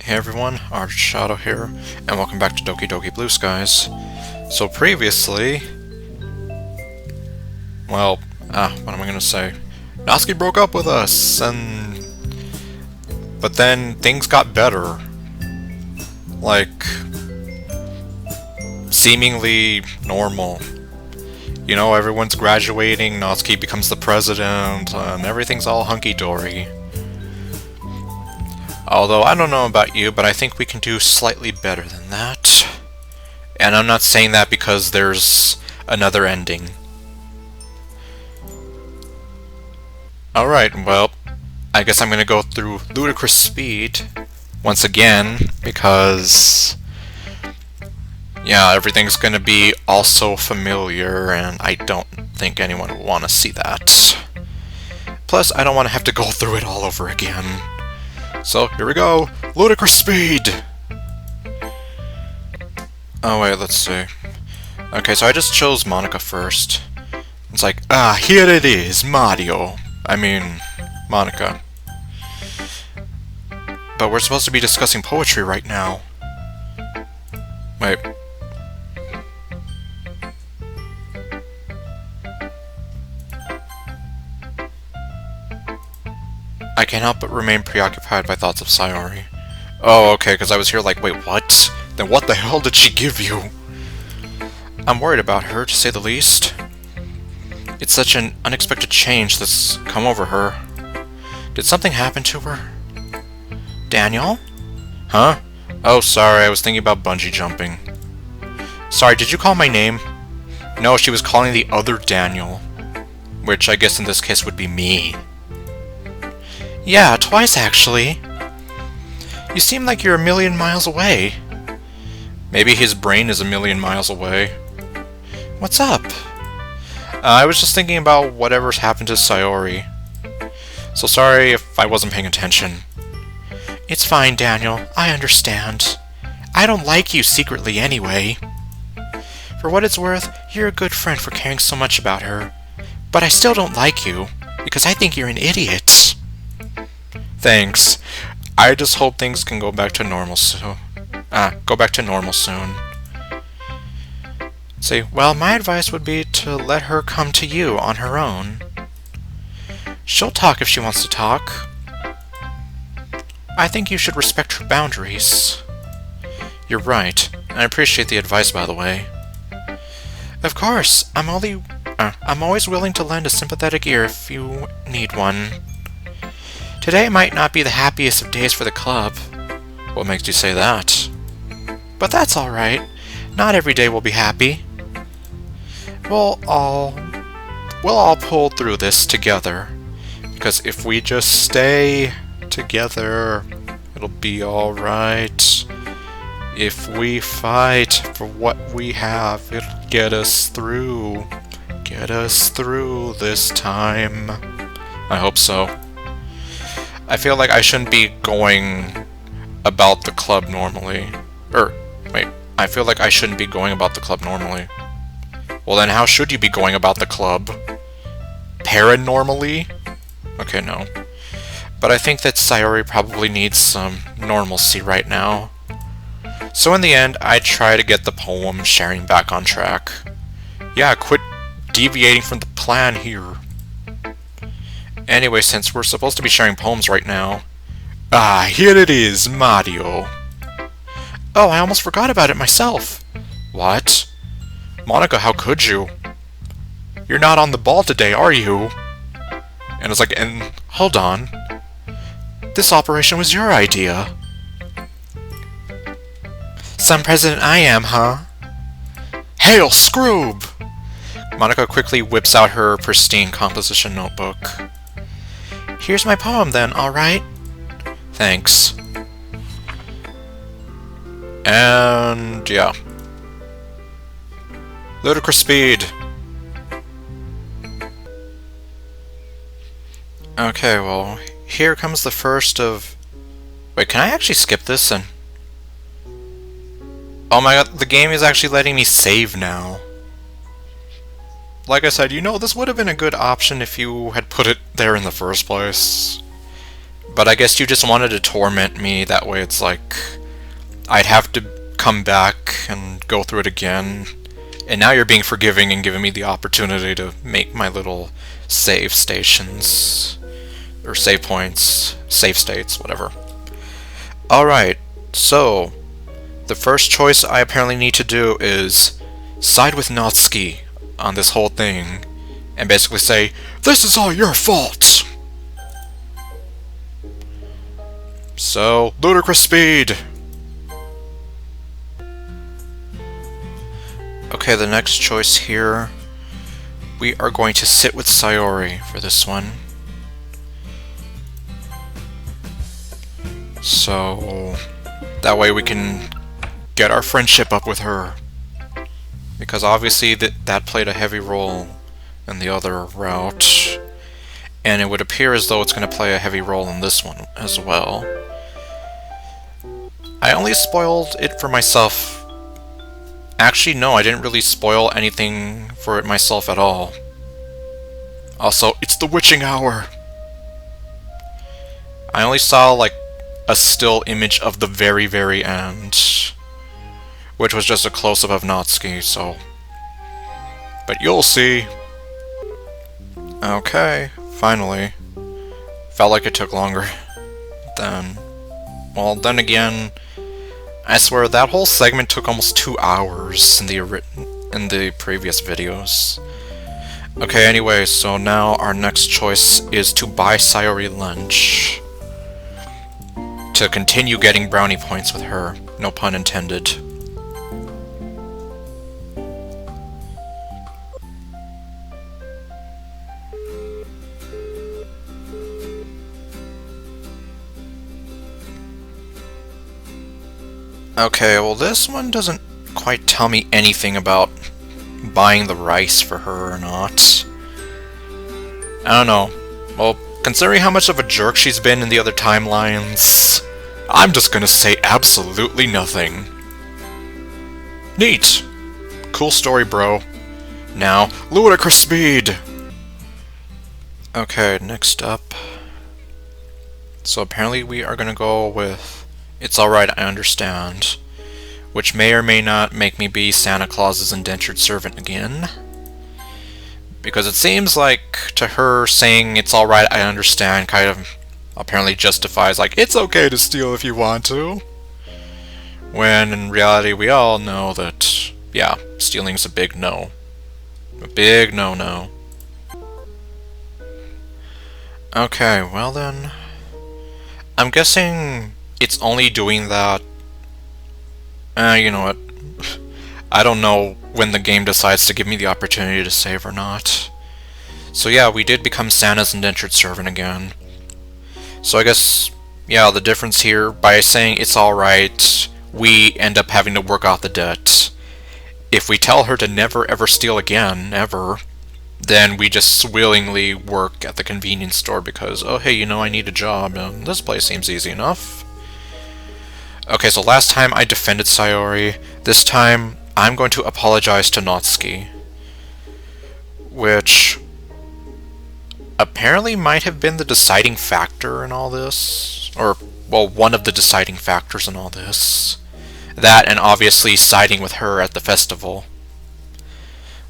Hey everyone, ArdrethShadow here, and welcome back to Doki Blue Skies. So previously, well, what am I gonna say? Natsuki broke up with us, but then things got better. Like, seemingly normal. You know, everyone's graduating, Natsuki becomes the president, and everything's all hunky-dory. Although, I don't know about you, but I think we can do slightly better than that. And I'm not saying that because there's another ending. Alright, well, I guess I'm gonna go through ludicrous speed once again, because yeah, everything's gonna be also familiar, and I don't think anyone would want to see that. Plus, I don't want to have to go through it all over again. So, here we go! Ludicrous speed! Oh wait, let's see. Okay, so I just chose Monica first. It's like, here it is, Mario. I mean, Monica. But we're supposed to be discussing poetry right now. Wait. I can't help but remain preoccupied by thoughts of Sayori. Oh, okay, because I was here like, wait, what? Then what the hell did she give you? I'm worried about her, to say the least. It's such an unexpected change that's come over her. Did something happen to her? Daniel? Huh? Oh, sorry, I was thinking about bungee jumping. Sorry, did you call my name? No, she was calling the other Daniel. Which I guess in this case would be me. Yeah, twice actually. You seem like you're a million miles away. Maybe his brain is a million miles away. What's up? I was just thinking about whatever's happened to Sayori. So sorry if I wasn't paying attention. It's fine, Daniel. I understand. I don't like you secretly anyway. For what it's worth, you're a good friend for caring so much about her. But I still don't like you, because I think you're an idiot. Thanks. I just hope things can go back to normal soon. See, well, my advice would be to let her come to you on her own. She'll talk if she wants to talk. I think you should respect her boundaries. You're right. I appreciate the advice, by the way. Of course, I'm always willing to lend a sympathetic ear if you need one. Today might not be the happiest of days for the club. What makes you say that? But that's alright. Not every day will be happy. We'll all pull through this together. Because if we just stay together, it'll be alright. If we fight for what we have, it'll get us through. Get us through this time. I hope so. I feel like I shouldn't be going about the club normally. I feel like I shouldn't be going about the club normally. Well then, how should you be going about the club? Paranormally? Okay, no. But I think that Sayori probably needs some normalcy right now. So in the end, I try to get the poem sharing back on track. Yeah, quit deviating from the plan here. Anyway, since we're supposed to be sharing poems right now... here it is, Mario. Oh, I almost forgot about it myself. What? Monica, how could you? You're not on the ball today, are you? And it's like, hold on. This operation was your idea. Some president I am, huh? Hail, Scroob! Monica quickly whips out her pristine composition notebook. Here's my poem then, alright? Thanks. And yeah. Ludicrous speed. Okay, well, here comes the first of... Wait, can I actually skip this and... Oh my god, the game is actually letting me save now. Like I said, you know, this would have been a good option if you had put it there in the first place. But I guess you just wanted to torment me, that way it's like I'd have to come back and go through it again. And now you're being forgiving and giving me the opportunity to make my little save stations. Or save points, save states, whatever. Alright, so the first choice I apparently need to do is side with Natsuki on this whole thing and basically say, "This is all your fault!" So, ludicrous speed! Okay, the next choice here, we are going to sit with Sayori for this one. So, that way we can get our friendship up with her. Because obviously that played a heavy role in the other route. And it would appear as though it's going to play a heavy role in this one as well. I only spoiled it for myself. Actually, no, I didn't really spoil anything for it myself at all. Also, it's the witching hour! I only saw, like, a still image of the very, very end. Which was just a close-up of Natsuki, so... But you'll see! Okay, finally. Felt like it took longer than... Well, then again... I swear, that whole segment took almost 2 hours in the previous videos. Okay, anyway, so now our next choice is to buy Sayori lunch. To continue getting brownie points with her. No pun intended. Okay, well this one doesn't quite tell me anything about buying the rice for her or not. I don't know. Well, considering how much of a jerk she's been in the other timelines, I'm just gonna say absolutely nothing. Neat! Cool story, bro. Now, ludicrous speed! Okay, next up. So apparently we are gonna go with "It's alright, I understand," which may or may not make me be Santa Claus's indentured servant again. Because it seems like to her saying "it's alright, I understand" kind of apparently justifies like, it's okay to steal if you want to. When in reality we all know that, yeah, stealing's a big no. A big no-no. Okay, well then... I'm guessing it's only doing that... you know what? I don't know when the game decides to give me the opportunity to save or not. So yeah, we did become Santa's indentured servant again. So I guess, yeah, the difference here, by saying "it's alright," we end up having to work out the debt. If we tell her to never ever steal again, ever, then we just willingly work at the convenience store because, oh hey, you know, I need a job, and this place seems easy enough. Okay, so last time I defended Sayori. This time, I'm going to apologize to Natsuki. Which... apparently might have been the deciding factor in all this. Or, well, one of the deciding factors in all this. That, and obviously siding with her at the festival.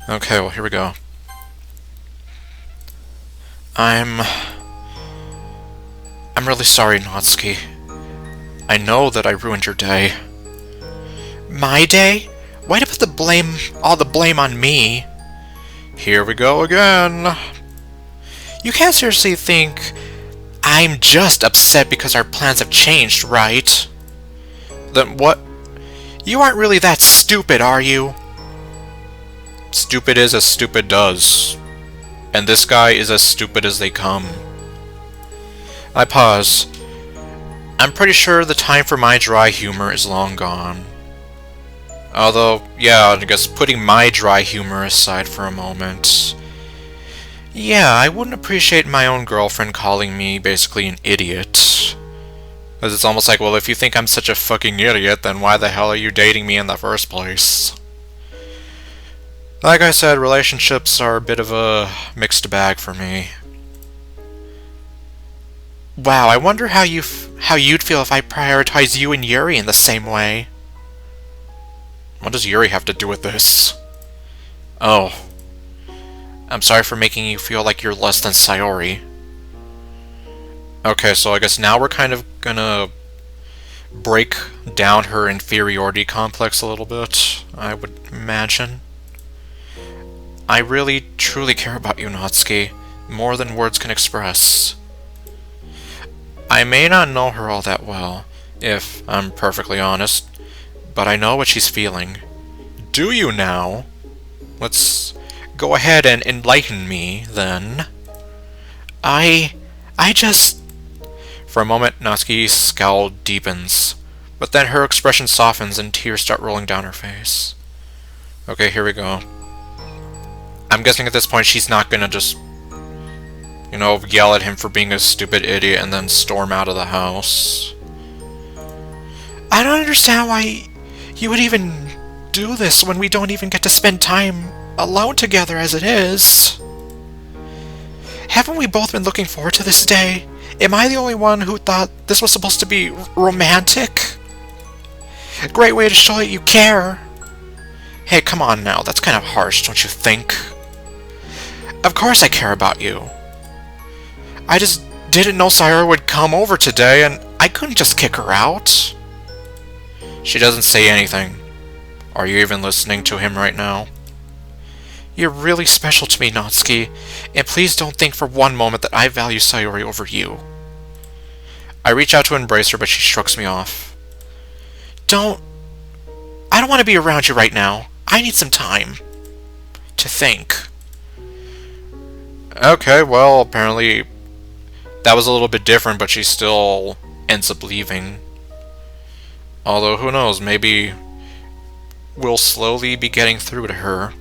Okay, well, here we go. I'm really sorry, Natsuki. I know that I ruined your day. My day? Why to put all the blame on me? Here we go again. You can't seriously think I'm just upset because our plans have changed, right? Then what? You aren't really that stupid, are you? Stupid is as stupid does. And this guy is as stupid as they come. I pause. I'm pretty sure the time for my dry humor is long gone. Although, yeah, I guess putting my dry humor aside for a moment... yeah, I wouldn't appreciate my own girlfriend calling me basically an idiot. Because it's almost like, well, if you think I'm such a fucking idiot, then why the hell are you dating me in the first place? Like I said, relationships are a bit of a mixed bag for me. Wow, I wonder how you'd feel if I prioritize you and Yuri in the same way. What does Yuri have to do with this? Oh. I'm sorry for making you feel like you're less than Sayori. Okay, so I guess now we're kind of gonna break down her inferiority complex a little bit, I would imagine. I really, truly care about you, Natsuki, more than words can express. I may not know her all that well, if I'm perfectly honest, but I know what she's feeling. Do you now? Let's go ahead and enlighten me, then. I just... For a moment, Natsuki's scowl deepens, but then her expression softens and tears start rolling down her face. Okay, here we go. I'm guessing at this point she's not gonna just, you know, yell at him for being a stupid idiot and then storm out of the house. I don't understand why you would even do this when we don't even get to spend time alone together as it is. Haven't we both been looking forward to this day? Am I the only one who thought this was supposed to be romantic? A great way to show that you care. Hey, come on now, that's kind of harsh, don't you think? Of course I care about you. I just didn't know Sayori would come over today, and I couldn't just kick her out. She doesn't say anything. Are you even listening to him right now? You're really special to me, Natsuki, and please don't think for one moment that I value Sayori over you. I reach out to embrace her, but she shrugs me off. I don't want to be around you right now. I need some time to think. Okay, well, apparently that was a little bit different, but she still ends up leaving. Although, who knows, maybe we'll slowly be getting through to her.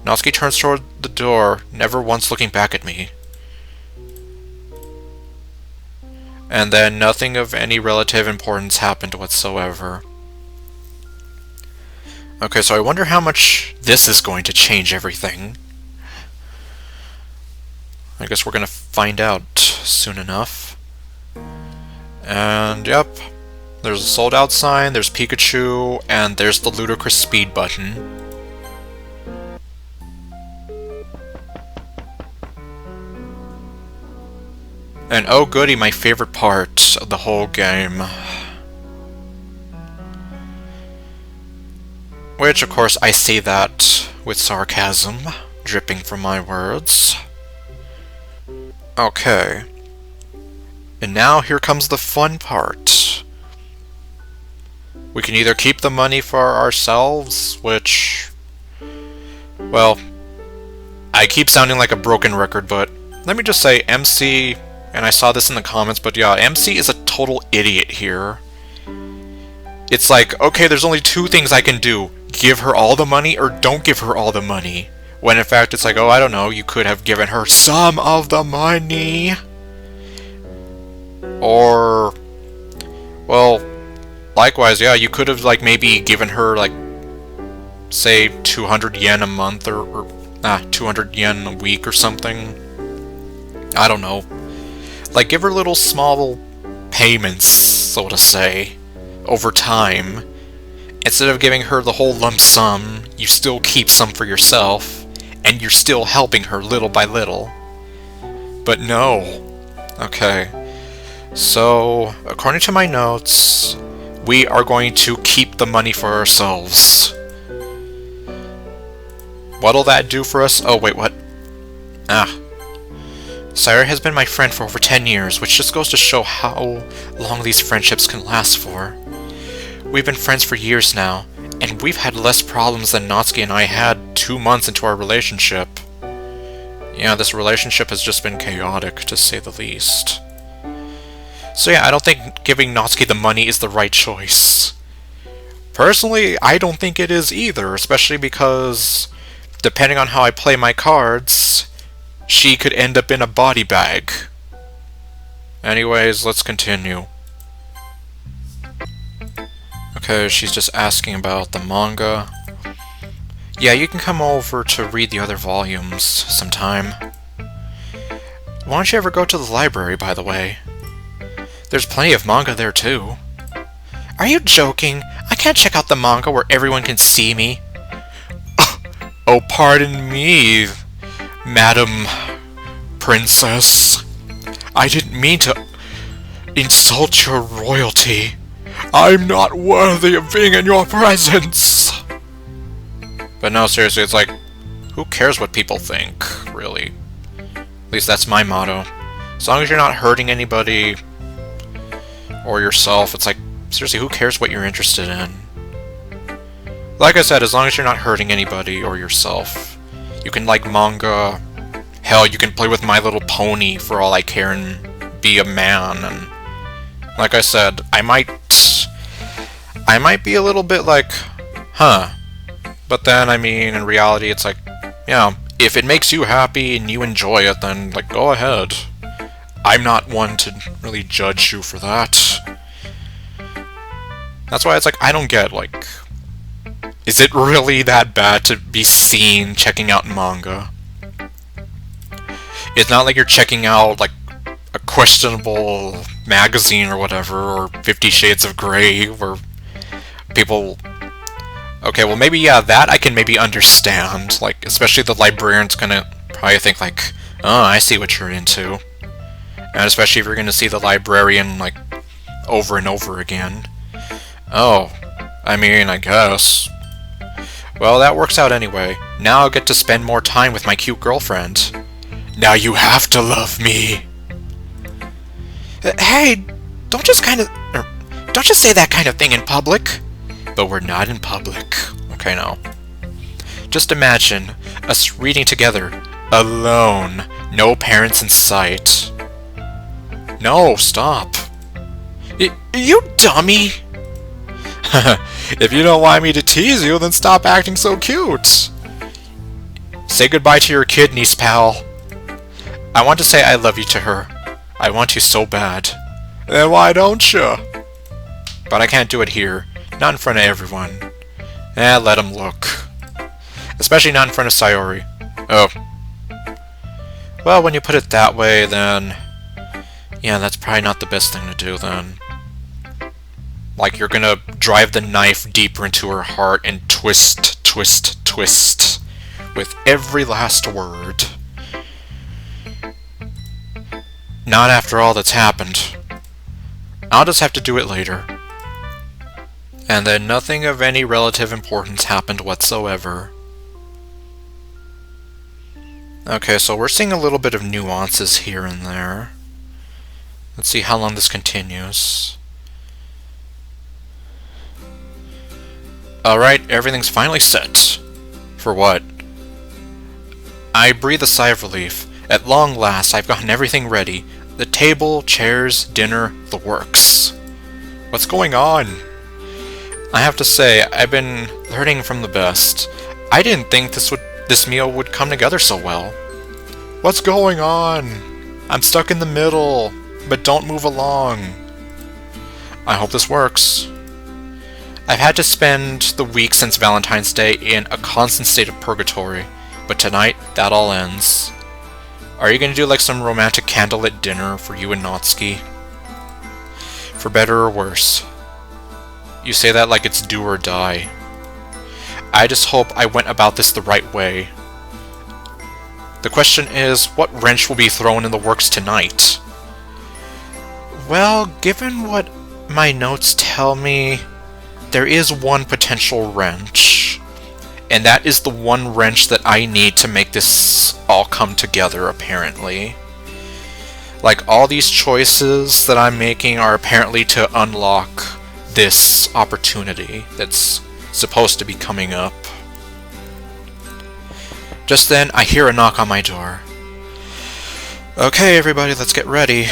Natsuki turns toward the door, never once looking back at me. And then nothing of any relative importance happened whatsoever. Okay, so I wonder how much this is going to change everything. I guess we're gonna find out soon enough. And yep, there's a sold out sign, there's Pikachu, and there's the ludicrous speed button. And oh goody, my favorite part of the whole game. Which, of course, I say that with sarcasm, dripping from my words. Okay. And now here comes the fun part. We can either keep the money for ourselves, which... Well, I keep sounding like a broken record, but let me just say, MC... And I saw this in the comments, but yeah, MC is a total idiot here. It's like, okay, there's only two things I can do. Give her all the money, or don't give her all the money. When in fact, it's like, oh, I don't know, you could have given her some of the money. Or... Well, likewise, yeah, you could have, like, maybe given her, like, say, 200 yen a month, or 200 yen a week or something. I don't know. Like, give her little small payments, so to say, over time. Instead of giving her the whole lump sum, you still keep some for yourself, and you're still helping her little by little. But no. Okay. So, according to my notes, we are going to keep the money for ourselves. What'll that do for us? Oh, wait, what? Sayori has been my friend for over 10 years, which just goes to show how long these friendships can last for. We've been friends for years now, and we've had less problems than Natsuki and I had 2 months into our relationship. Yeah, this relationship has just been chaotic, to say the least. So yeah, I don't think giving Natsuki the money is the right choice. Personally, I don't think it is either, especially because, depending on how I play my cards, she could end up in a body bag. Anyways, let's continue. Okay, she's just asking about the manga. Yeah, you can come over to read the other volumes sometime. Why don't you ever go to the library, by the way? There's plenty of manga there too. Are you joking? I can't check out the manga where everyone can see me. Oh, pardon me, Madam Princess. I didn't mean to insult your royalty. I'm not worthy of being in your presence. But no, seriously, it's like, who cares what people think, really? At least that's my motto. As long as you're not hurting anybody or yourself, it's like, seriously, who cares what you're interested in? Like I said, as long as you're not hurting anybody or yourself, you can like manga. Hell, you can play with My Little Pony for all I care and be a man. And like I said, I might be a little bit like, huh. But then, I mean, in reality, it's like, yeah, if it makes you happy and you enjoy it, then, like, go ahead. I'm not one to really judge you for that. That's why it's like, I don't get, like, is it really that bad to be seen checking out manga? It's not like you're checking out, like, a questionable magazine or whatever, or 50 Shades of Grey, where people... Okay, well maybe, yeah, that I can maybe understand. Like, especially the librarian's gonna probably think like, oh, I see what you're into. And especially if you're gonna see the librarian, like, over and over again. Oh, I mean, I guess. Well, that works out anyway. Now I'll get to spend more time with my cute girlfriend. Now you have to love me. Hey, don't just say that kind of thing in public. But we're not in public. Okay, no. Just imagine us reading together, alone, no parents in sight. No, stop. You dummy! If you don't want me to tease you, then stop acting so cute. Say goodbye to your kidneys, pal. I want to say I love you to her. I want to so bad. Then why don't you? But I can't do it here. Not in front of everyone. Let him look. Especially not in front of Sayori. Oh. Well, when you put it that way, then... yeah, that's probably not the best thing to do, then. Like, you're gonna drive the knife deeper into her heart and twist, twist, twist. With every last word. Not after all that's happened. I'll just have to do it later. And then nothing of any relative importance happened whatsoever. Okay, so we're seeing a little bit of nuances here and there. Let's see how long this continues. Alright, everything's finally set. For what? I breathe a sigh of relief. At long last, I've gotten everything ready. The table, chairs, dinner, the works. What's going on? I have to say, I've been learning from the best. I didn't think this meal would come together so well. What's going on? I'm stuck in the middle, but don't move along. I hope this works. I've had to spend the week since Valentine's Day in a constant state of purgatory, but tonight, that all ends. Are you gonna do like some romantic candlelit dinner for you and Natsuki? For better or worse. You say that like it's do or die. I just hope I went about this the right way. The question is, what wrench will be thrown in the works tonight? Well, given what my notes tell me, there is one potential wrench. And that is the one wrench that I need to make this all come together, apparently. Like, all these choices that I'm making are apparently to unlock this opportunity that's supposed to be coming up. Just then, I hear a knock on my door. Okay, everybody, let's get ready.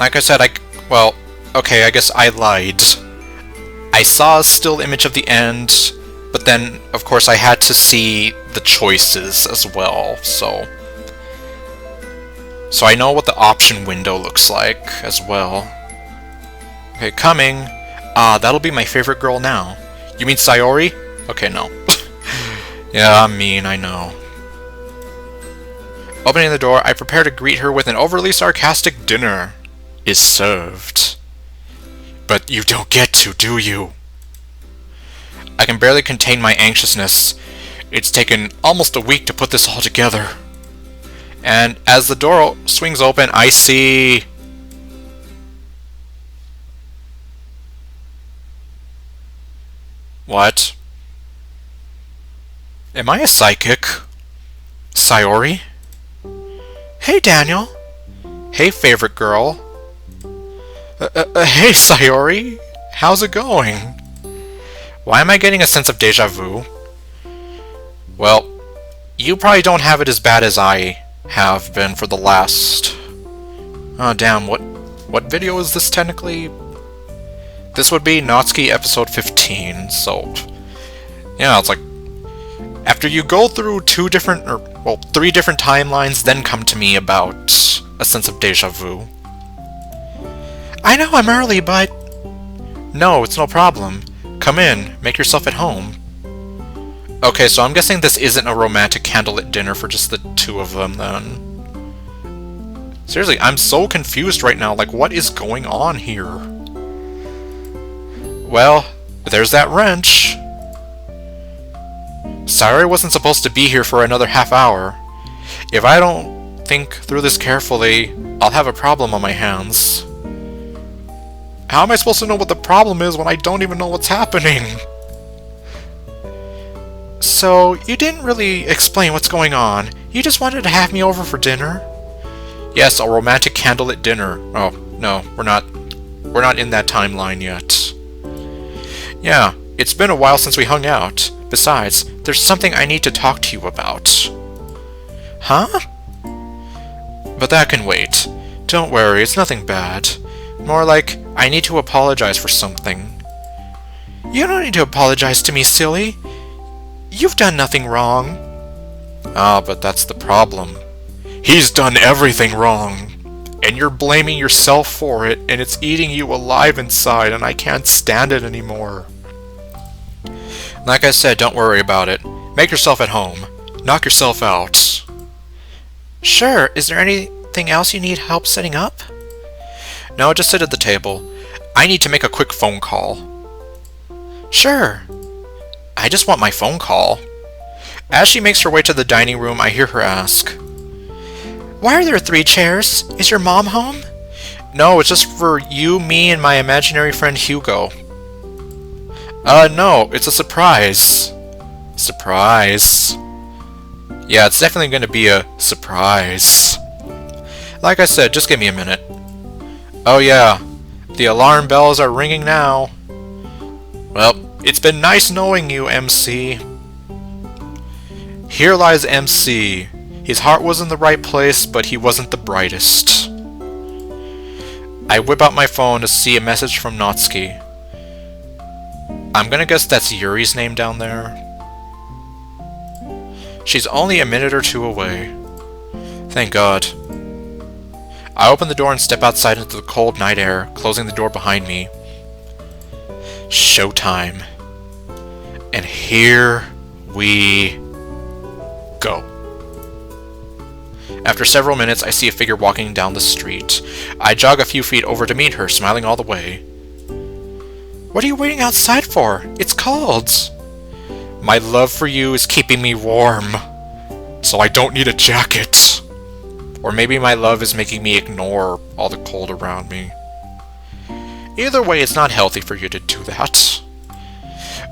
Like I said, well, okay, I guess I lied. I saw a still image of the end, but then, of course, I had to see the choices as well, so I know what the option window looks like as well. Okay, coming. That'll be my favorite girl now. You mean Sayori? Okay, no. Yeah, I'm mean, I know. Opening the door, I prepare to greet her with an overly sarcastic dinner. is served. But you don't get to, do you? I can barely contain my anxiousness. It's taken almost a week to put this all together. And as the door swings open, I see... What? Am I a psychic? Sayori? Hey, Daniel. Hey, favorite girl. Hey, Sayori. How's it going? Why am I getting a sense of deja vu? Well, you probably don't have it as bad as I have been for the last... Oh, damn, what video is this technically? This would be Natsuki episode 15, so... Yeah, it's like... After you go through 3 different timelines, then come to me about a sense of deja vu. I know I'm early, but... No, it's no problem. Come in, make yourself at home. Okay, so I'm guessing this isn't a romantic candlelit dinner for just the 2 of them, then. Seriously, I'm so confused right now, like, what is going on here? Well, there's that wrench. Sayori wasn't supposed to be here for another half hour. If I don't think through this carefully, I'll have a problem on my hands. How am I supposed to know what the problem is when I don't even know what's happening? So, you didn't really explain what's going on. You just wanted to have me over for dinner? Yes, a romantic candlelit dinner. Oh, no, we're not in that timeline yet. Yeah, it's been a while since we hung out. Besides, there's something I need to talk to you about. Huh? But that can wait. Don't worry, it's nothing bad. More like, I need to apologize for something. You don't need to apologize to me, silly. You've done nothing wrong. Ah, but that's the problem. He's done everything wrong. And you're blaming yourself for it, and it's eating you alive inside, and I can't stand it anymore. Like I said, don't worry about it. Make yourself at home. Knock yourself out. Sure, is there anything else you need help setting up? No, just sit at the table. I need to make a quick phone call. Sure. I just want my phone call. As she makes her way to the dining room, I hear her ask, Why are there 3 chairs? Is your mom home? No, it's just for you, me, and my imaginary friend Hugo. No, it's a surprise. Surprise. Yeah, it's definitely going to be a surprise. Like I said, just give me a minute. Oh yeah, the alarm bells are ringing now. Well, it's been nice knowing you, MC. Here lies MC. His heart was in the right place, but he wasn't the brightest. I whip out my phone to see a message from Natsuki. I'm gonna guess that's Yuri's name down there. She's only a minute or 2 away. Thank God. I open the door and step outside into the cold night air, closing the door behind me. Showtime. And here we go. After several minutes, I see a figure walking down the street. I jog a few feet over to meet her, smiling all the way. What are you waiting outside for? It's cold. My love for you is keeping me warm, so I don't need a jacket. Or maybe my love is making me ignore all the cold around me. Either way, it's not healthy for you to do that.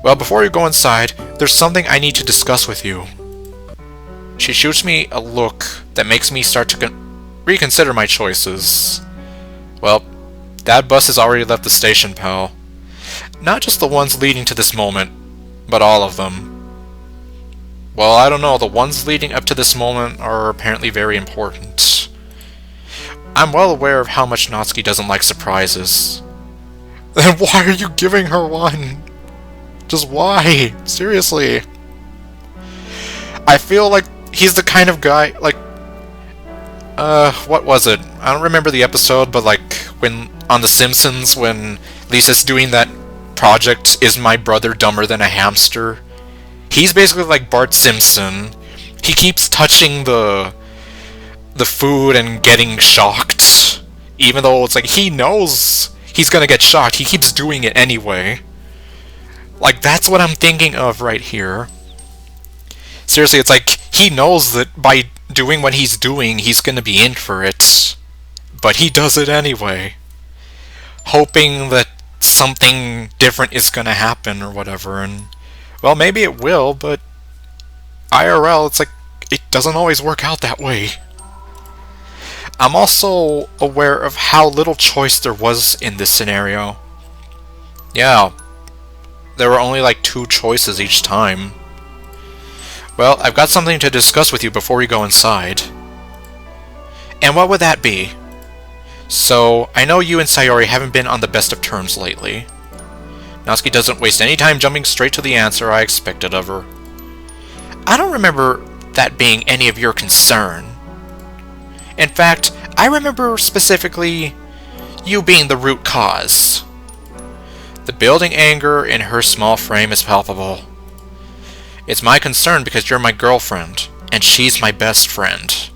Well, before you go inside, there's something I need to discuss with you. She shoots me a look that makes me start to reconsider my choices. Well, that bus has already left the station, pal. Not just the ones leading to this moment, but all of them. Well, I don't know, the ones leading up to this moment are apparently very important. I'm well aware of how much Natsuki doesn't like surprises. Then why are you giving her one? Just why? Seriously. I feel like he's the kind of guy, like... what was it? I don't remember the episode, but like, when, on The Simpsons, when Lisa's doing that project, Is My Brother Dumber Than a Hamster? He's basically like Bart Simpson. He keeps touching the food and getting shocked, even though it's like he knows he's gonna get shocked, he keeps doing it anyway. Like, that's what I'm thinking of right here. Seriously, it's like he knows that by doing what he's doing, he's gonna be in for it. But he does it anyway, hoping that something different is gonna happen or whatever, and, well, maybe it will, but IRL, it's like, it doesn't always work out that way. I'm also aware of how little choice there was in this scenario. Yeah, there were only like 2 choices each time. Well, I've got something to discuss with you before we go inside. And what would that be? So, I know you and Sayori haven't been on the best of terms lately. Natsuki doesn't waste any time jumping straight to the answer I expected of her. I don't remember that being any of your concern. In fact, I remember specifically you being the root cause. The building anger in her small frame is palpable. It's my concern because you're my girlfriend, and she's my best friend.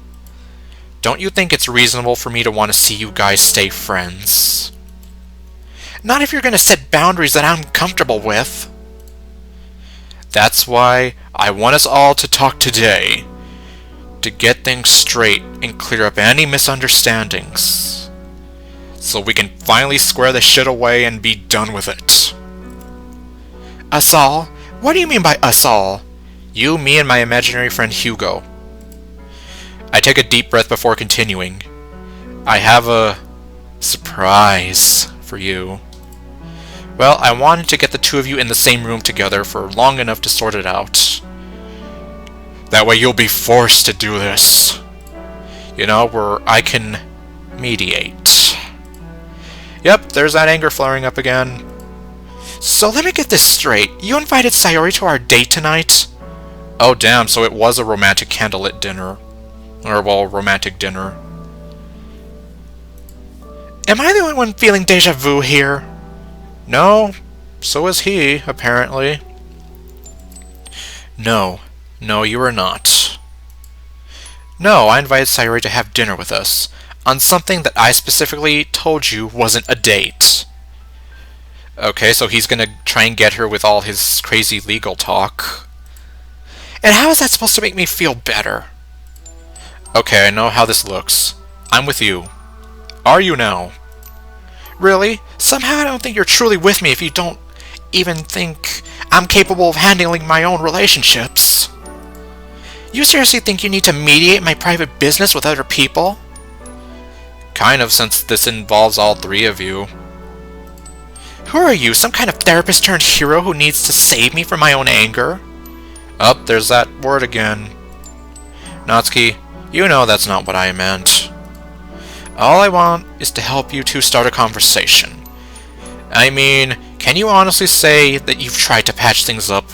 Don't you think it's reasonable for me to want to see you guys stay friends? Not if you're going to set boundaries that I'm comfortable with. That's why I want us all to talk today, to get things straight and clear up any misunderstandings, so we can finally square this shit away and be done with it. Us all? What do you mean by us all? You, me, and my imaginary friend Hugo. I take a deep breath before continuing. I have a surprise for you. Well, I wanted to get the 2 of you in the same room together for long enough to sort it out. That way you'll be forced to do this. You know, where I can mediate. Yep, there's that anger flaring up again. So let me get this straight. You invited Sayori to our date tonight? Oh damn, so it was a romantic candlelit dinner. Or, well, romantic dinner. Am I the only one feeling deja vu here? No, so is he, apparently. No, you are not. No, I invited Sayori to have dinner with us, on something that I specifically told you wasn't a date. Okay, so he's gonna try and get her with all his crazy legal talk. And how is that supposed to make me feel better? Okay, I know how this looks. I'm with you. Are you now? Really? Somehow I don't think you're truly with me if you don't even think I'm capable of handling my own relationships. You seriously think you need to mediate my private business with other people? Kind of, since this involves all 3 of you. Who are you, some kind of therapist turned hero who needs to save me from my own anger? Oh, there's that word again. Natsuki, you know that's not what I meant. All I want is to help you 2 start a conversation. I mean, can you honestly say that you've tried to patch things up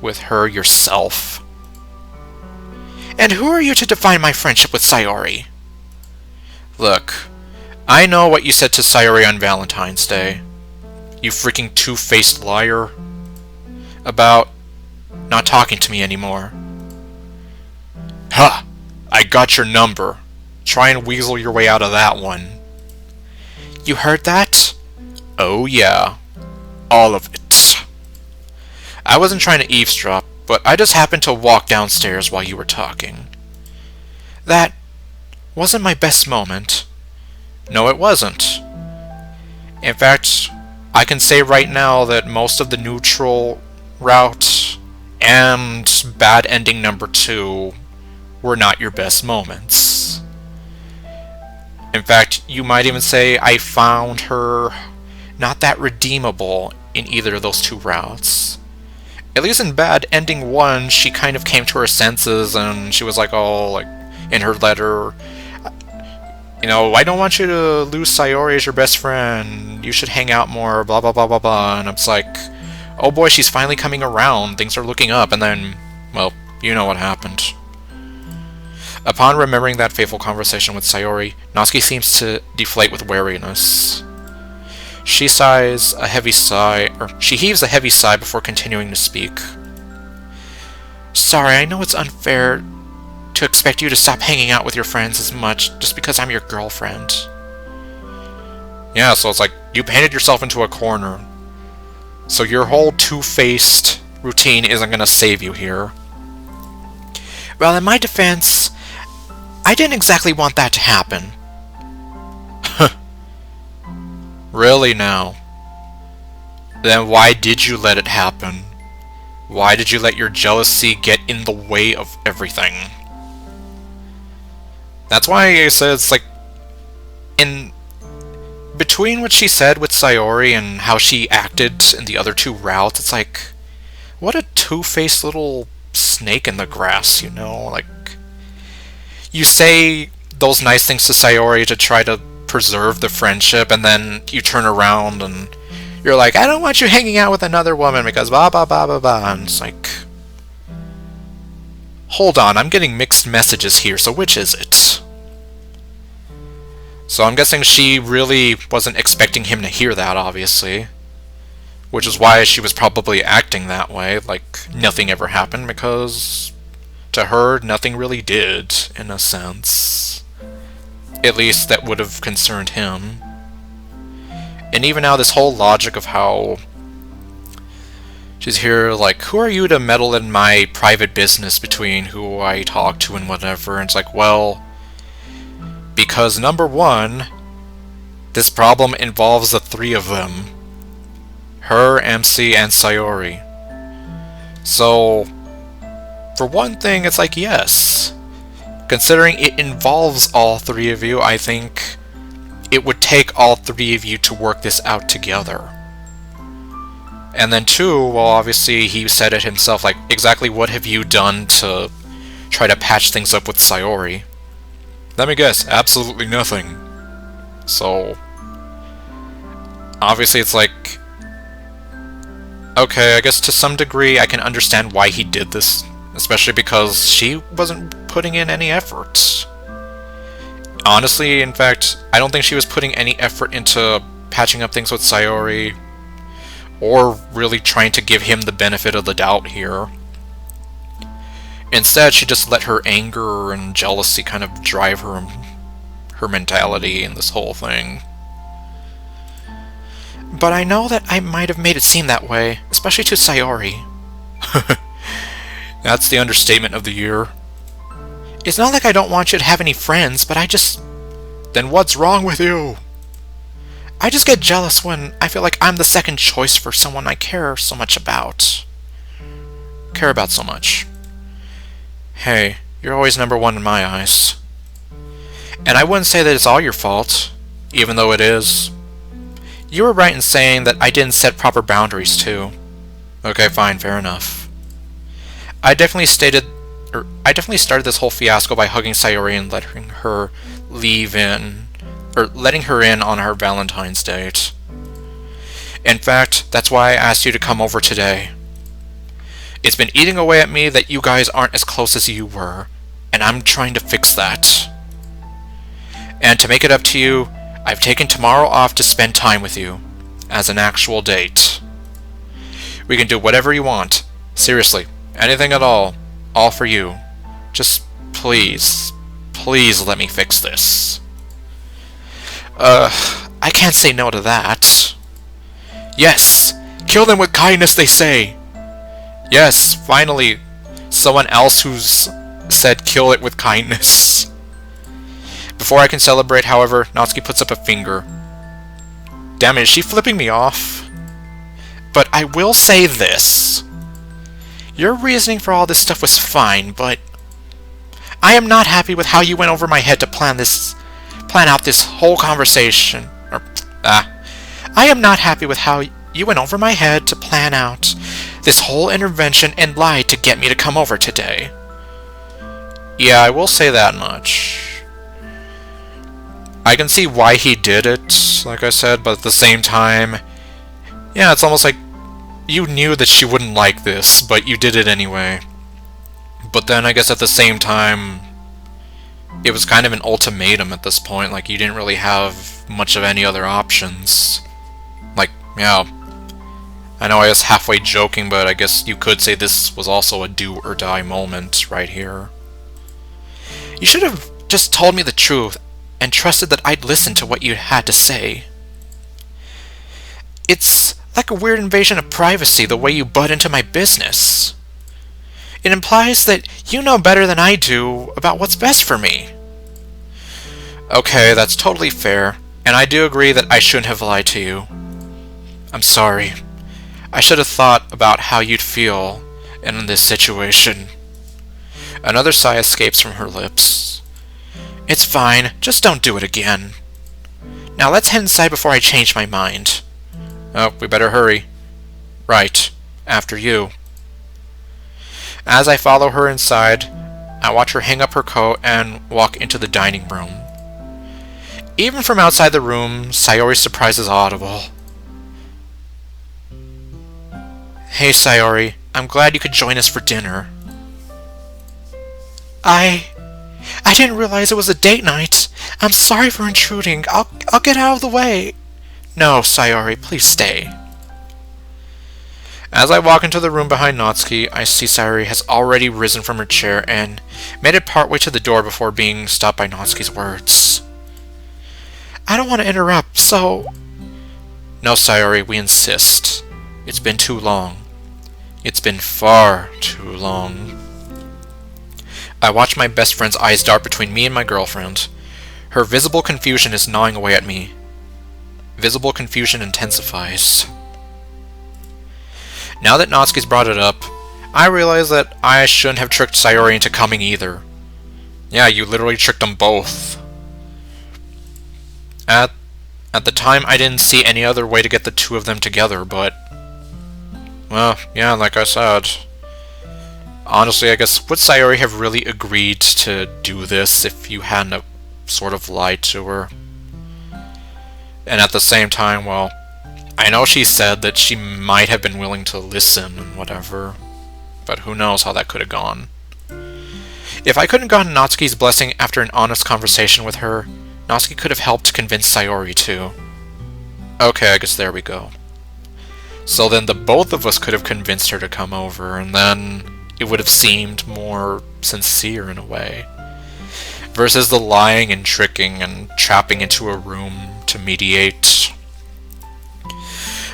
with her yourself? And who are you to define my friendship with Sayori? Look, I know what you said to Sayori on Valentine's Day. You freaking 2-faced liar. About not talking to me anymore. Ha! I got your number. Try and weasel your way out of that one. You heard that? Oh yeah. All of it. I wasn't trying to eavesdrop, but I just happened to walk downstairs while you were talking. That wasn't my best moment. No, it wasn't. In fact, I can say right now that most of the neutral route and bad ending number 2 were not your best moments. In fact, you might even say I found her not that redeemable in either of those 2 routes. At least in bad ending 1, she kind of came to her senses and she was like, oh, like, in her letter, you know, I don't want you to lose Sayori as your best friend, you should hang out more, blah blah blah blah blah, and it's like, oh boy, she's finally coming around, things are looking up, and then, well, you know what happened. Upon remembering that fateful conversation with Sayori, Natsuki seems to deflate with wariness. She heaves a heavy sigh before continuing to speak. Sorry, I know it's unfair to expect you to stop hanging out with your friends as much just because I'm your girlfriend. Yeah, so it's like, you painted yourself into a corner. So your whole two-faced routine isn't gonna save you here. Well, in my defense, I didn't exactly want that to happen. Really now? Then why did you let it happen? Why did you let your jealousy get in the way of everything? That's why I said it's like, in between what she said with Sayori and how she acted in the other two routes, it's like, what a two-faced little snake in the grass, you know? Like, you say those nice things to Sayori to try to preserve the friendship, and then you turn around and you're like, I don't want you hanging out with another woman because blah blah blah blah blah, and it's like, hold on, I'm getting mixed messages here, so which is it? So I'm guessing she really wasn't expecting him to hear that, obviously. Which is why she was probably acting that way, like nothing ever happened, because to her, nothing really did, in a sense. At least that would have concerned him. And even now, this whole logic of how she's here, like, who are you to meddle in my private business between who I talk to and whatever? And it's like, well, because number one, this problem involves the three of them. Her, MC, and Sayori. So, for one thing, it's like, yes. Considering it involves all three of you, I think it would take all three of you to work this out together. And then two, well, obviously he said it himself, like, exactly what have you done to try to patch things up with Sayori? Let me guess, absolutely nothing. So, obviously it's like, okay, I guess to some degree I can understand why he did this, especially because she wasn't putting in any effort. Honestly, in fact, I don't think she was putting any effort into patching up things with Sayori, or really trying to give him the benefit of the doubt here. Instead, she just let her anger and jealousy kind of drive her mentality in this whole thing. But I know that I might have made it seem that way, especially to Sayori. That's the understatement of the year. It's not like I don't want you to have any friends, but I just... Then what's wrong with you? I just get jealous when I feel like I'm the second choice for someone I care so much about. Care about so much. Hey, you're always number one in my eyes. And I wouldn't say that it's all your fault, even though it is. You were right in saying that I didn't set proper boundaries too. Okay, fine, fair enough. I definitely started this whole fiasco by hugging Sayori and letting her in on her Valentine's date. In fact, that's why I asked you to come over today. It's been eating away at me that you guys aren't as close as you were, and I'm trying to fix that. And to make it up to you, I've taken tomorrow off to spend time with you, as an actual date. We can do whatever you want. Seriously, anything at all for you. Just please, please let me fix this. I can't say no to that. Yes! Kill them with kindness, they say! Yes, finally, someone else who's said kill it with kindness. Before I can celebrate, however, Natsuki puts up a finger. Damn it, is she flipping me off? But I will say this. Your reasoning for all this stuff was fine, but I am not happy with how you went over my head to plan out this whole conversation. I am not happy with how you went over my head to plan out this whole intervention and lied to get me to come over today. Yeah, I will say that much. I can see why he did it, like I said, but at the same time, yeah, it's almost like you knew that she wouldn't like this, but you did it anyway. But then I guess at the same time, it was kind of an ultimatum at this point, like you didn't really have much of any other options. Like, yeah, I know I was halfway joking, but I guess you could say this was also a do-or-die moment right here. You should have just told me the truth and trusted that I'd listen to what you had to say. It's like a weird invasion of privacy the way you butt into my business. It implies that you know better than I do about what's best for me. Okay, that's totally fair, and I do agree that I shouldn't have lied to you. I'm sorry. I should have thought about how you'd feel in this situation. Another sigh escapes from her lips. It's fine, just don't do it again. Now let's head inside before I change my mind. Oh, we better hurry. Right, after you. As I follow her inside, I watch her hang up her coat and walk into the dining room. Even from outside the room, Sayori's surprise is audible. Hey Sayori, I'm glad you could join us for dinner. I didn't realize it was a date night. I'm sorry for intruding. I'll get out of the way. No, Sayori, please stay. As I walk into the room behind Natsuki, I see Sayori has already risen from her chair and made it partway to the door before being stopped by Natsuki's words. I don't want to interrupt, so... No, Sayori, we insist. It's been too long. It's been far too long. I watch my best friend's eyes dart between me and my girlfriend. Her visible confusion is gnawing away at me. Visible confusion intensifies. Now that Natsuki's brought it up, I realize that I shouldn't have tricked Sayori into coming either. Yeah, you literally tricked them both. At the time, I didn't see any other way to get the two of them together, but... Well, yeah, like I said... Honestly, I guess, would Sayori have really agreed to do this if you hadn't sort of lied to her? And at the same time, well, I know she said that she might have been willing to listen and whatever, but who knows how that could have gone. If I couldn't gotten Natsuki's blessing after an honest conversation with her, Natsuki could have helped convince Sayori too. Okay, I guess there we go. So then the both of us could have convinced her to come over, and then it would have seemed more sincere in a way. Versus the lying and tricking and trapping into a room to mediate.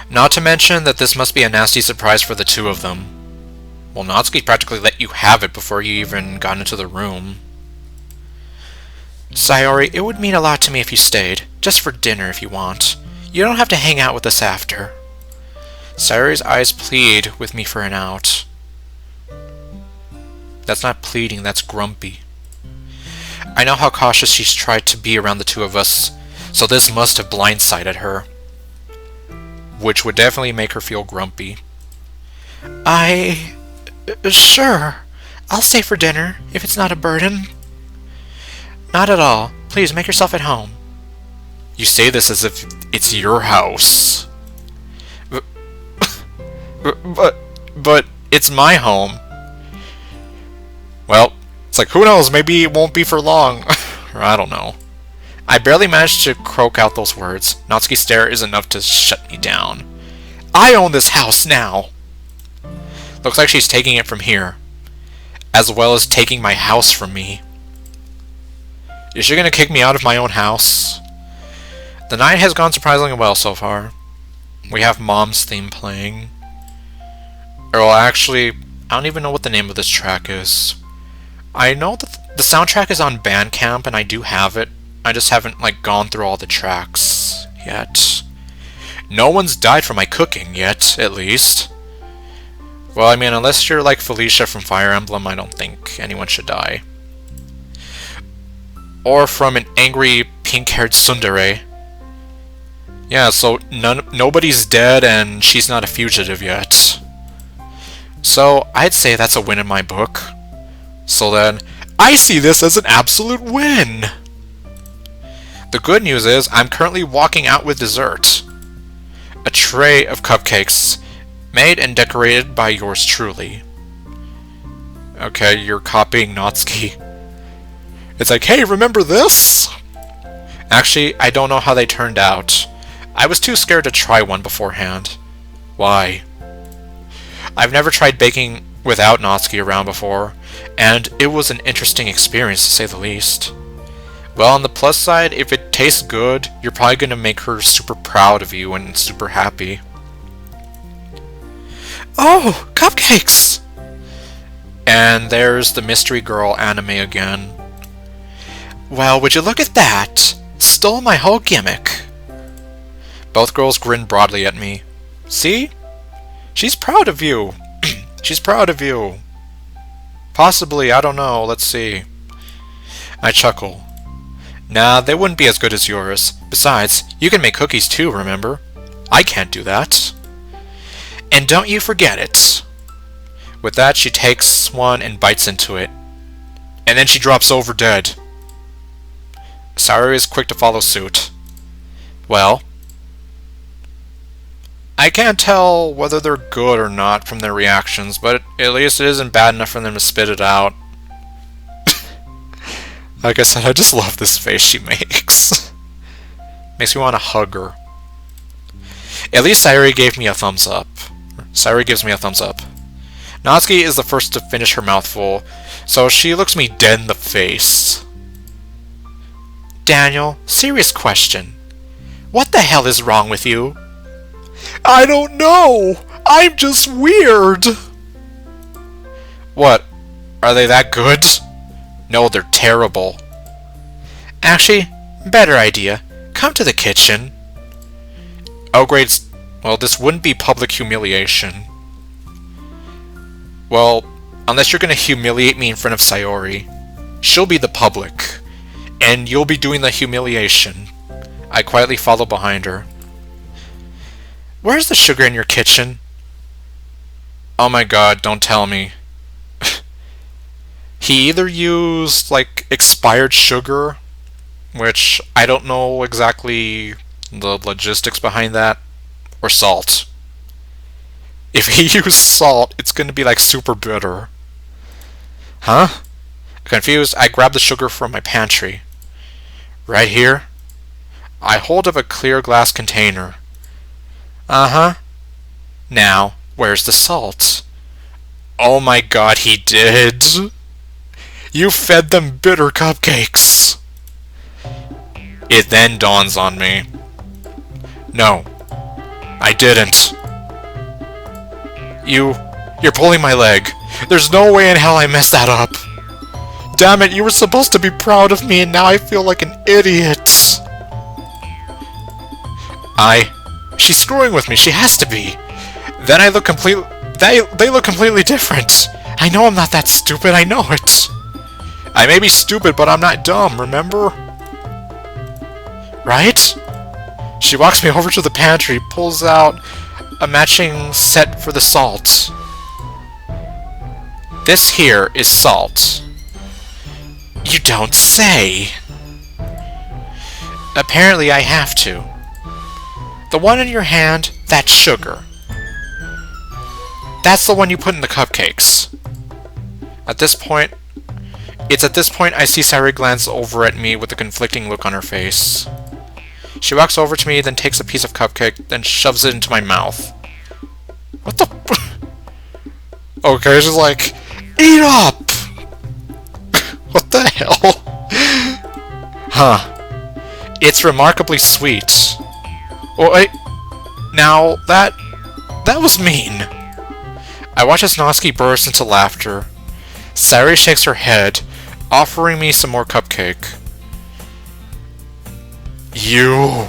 Not to mention that this must be a nasty surprise for the two of them. Well, Natsuki practically let you have it before you even got into the room. Sayori, it would mean a lot to me if you stayed, just for dinner if you want. You don't have to hang out with us after. Sayori's eyes plead with me for an out. That's not pleading, that's grumpy. I know how cautious she's tried to be around the two of us, so this must have blindsided her. Which would definitely make her feel grumpy. Sure. I'll stay for dinner, if it's not a burden. Not at all. Please, make yourself at home. You say this as if it's your house. But it's my home. Well, it's like, who knows, maybe it won't be for long. Or I don't know. I barely managed to croak out those words. Natsuki's stare is enough to shut me down. I own this house now! Looks like she's taking it from here. As well as taking my house from me. Is she gonna kick me out of my own house? The night has gone surprisingly well so far. We have Mom's theme playing. Or well, actually, I don't even know what the name of this track is. I know that the soundtrack is on Bandcamp, and I do have it. I just haven't, like, gone through all the tracks yet. No one's died from my cooking yet, at least. Well, I mean, unless you're like Felicia from Fire Emblem, I don't think anyone should die. Or from an angry, pink-haired tsundere. Yeah, so nobody's dead, and she's not a fugitive yet. So, I'd say that's a win in my book. So then, I see this as an absolute win! The good news is, I'm currently walking out with dessert. A tray of cupcakes, made and decorated by yours truly. Okay, you're copying Natsuki. It's like, hey, remember this? Actually, I don't know how they turned out. I was too scared to try one beforehand. Why? I've never tried baking without Natsuki around before, and it was an interesting experience to say the least. Well, on the plus side, if it tastes good, you're probably going to make her super proud of you and super happy. Oh, cupcakes! And there's the mystery girl anime again. Well, would you look at that? Stole my whole gimmick. Both girls grin broadly at me. See? She's proud of you. She's proud of you. Possibly, I don't know, let's see. I chuckle. Nah, they wouldn't be as good as yours. Besides, you can make cookies too, remember? I can't do that. And don't you forget it. With that, she takes one and bites into it. And then she drops over dead. Sayori is quick to follow suit. Well, I can't tell whether they're good or not from their reactions, but at least it isn't bad enough for them to spit it out. Like I said, I just love this face she makes. Makes me want to hug her. At least Sayori gave me a thumbs up. Sayori gives me a thumbs up. Natsuki is the first to finish her mouthful, so she looks me dead in the face. Daniel, serious question. What the hell is wrong with you? I don't know! I'm just weird! What? Are they that good? No, they're terrible. Actually, better idea. Come to the kitchen. Oh, great. Well, this wouldn't be public humiliation. Well, unless you're gonna humiliate me in front of Sayori. She'll be the public. And you'll be doing the humiliation. I quietly follow behind her. Where's the sugar in your kitchen? Oh my god, don't tell me. He either used, like, expired sugar, which I don't know exactly the logistics behind that, or salt. If he used salt, it's gonna be, like, super bitter. Huh? Confused, I grab the sugar from my pantry. Right here? I hold up a clear glass container. Uh-huh. Now, where's the salt? Oh my god, he did! You fed them bitter cupcakes! It then dawns on me. No, I didn't. You're pulling my leg. There's no way in hell I messed that up. Damn it, you were supposed to be proud of me and now I feel like an idiot. She's screwing with me, she has to be. Then I look they look completely different. I know I'm not that stupid, I know it. I may be stupid, but I'm not dumb, remember? Right? She walks me over to the pantry, pulls out a matching set for the salt. This here is salt. You don't say! Apparently I have to. The one in your hand, that's sugar. That's the one you put in the cupcakes. It's at this point I see Sayori glance over at me with a conflicting look on her face. She walks over to me, then takes a piece of cupcake, then shoves it into my mouth. What the Okay, she's like, eat up! What the hell? Huh. It's remarkably sweet. Oh, wait. Now, that was mean. I watch as Natsuki bursts into laughter. Sayori shakes her head, offering me some more cupcake. You!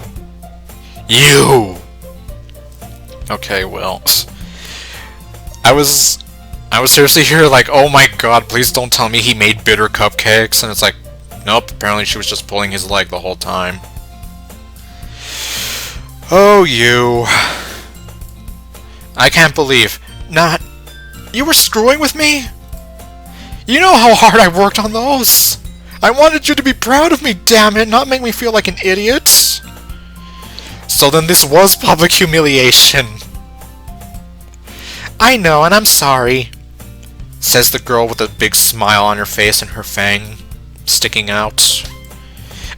Okay, well... I was seriously here like, oh my god, please don't tell me he made bitter cupcakes, and it's like, nope, apparently she was just pulling his leg the whole time. Oh, you... I can't believe... You were screwing with me? You know how hard I worked on those! I wanted you to be proud of me, damn it, not make me feel like an idiot! So then this was public humiliation. I know, and I'm sorry, says the girl with a big smile on her face and her fang sticking out.